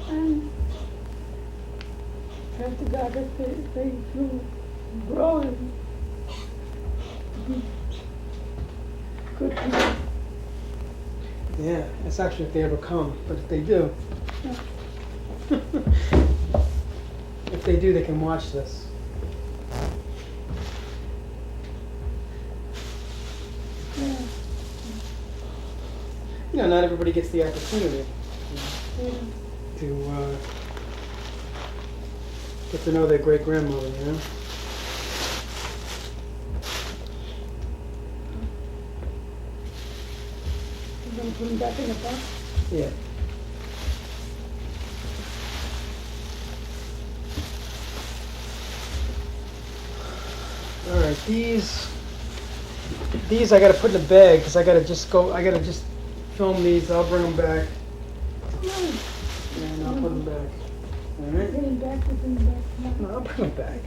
And pray to God that they will grow and be good people. Yeah, that's actually if they ever come, but if they do, Yeah. if they do, they can watch this. Yeah. You know, not everybody gets the opportunity Yeah. to get to know their great grandmother, you know? I'm gonna put them back in the box. Yeah. All right, these I gotta put in a bag because I gotta just film these. I'll bring them back Come on, and I'll put them back. All right? bring them back, bring them back. Come on. No, I'll bring them back.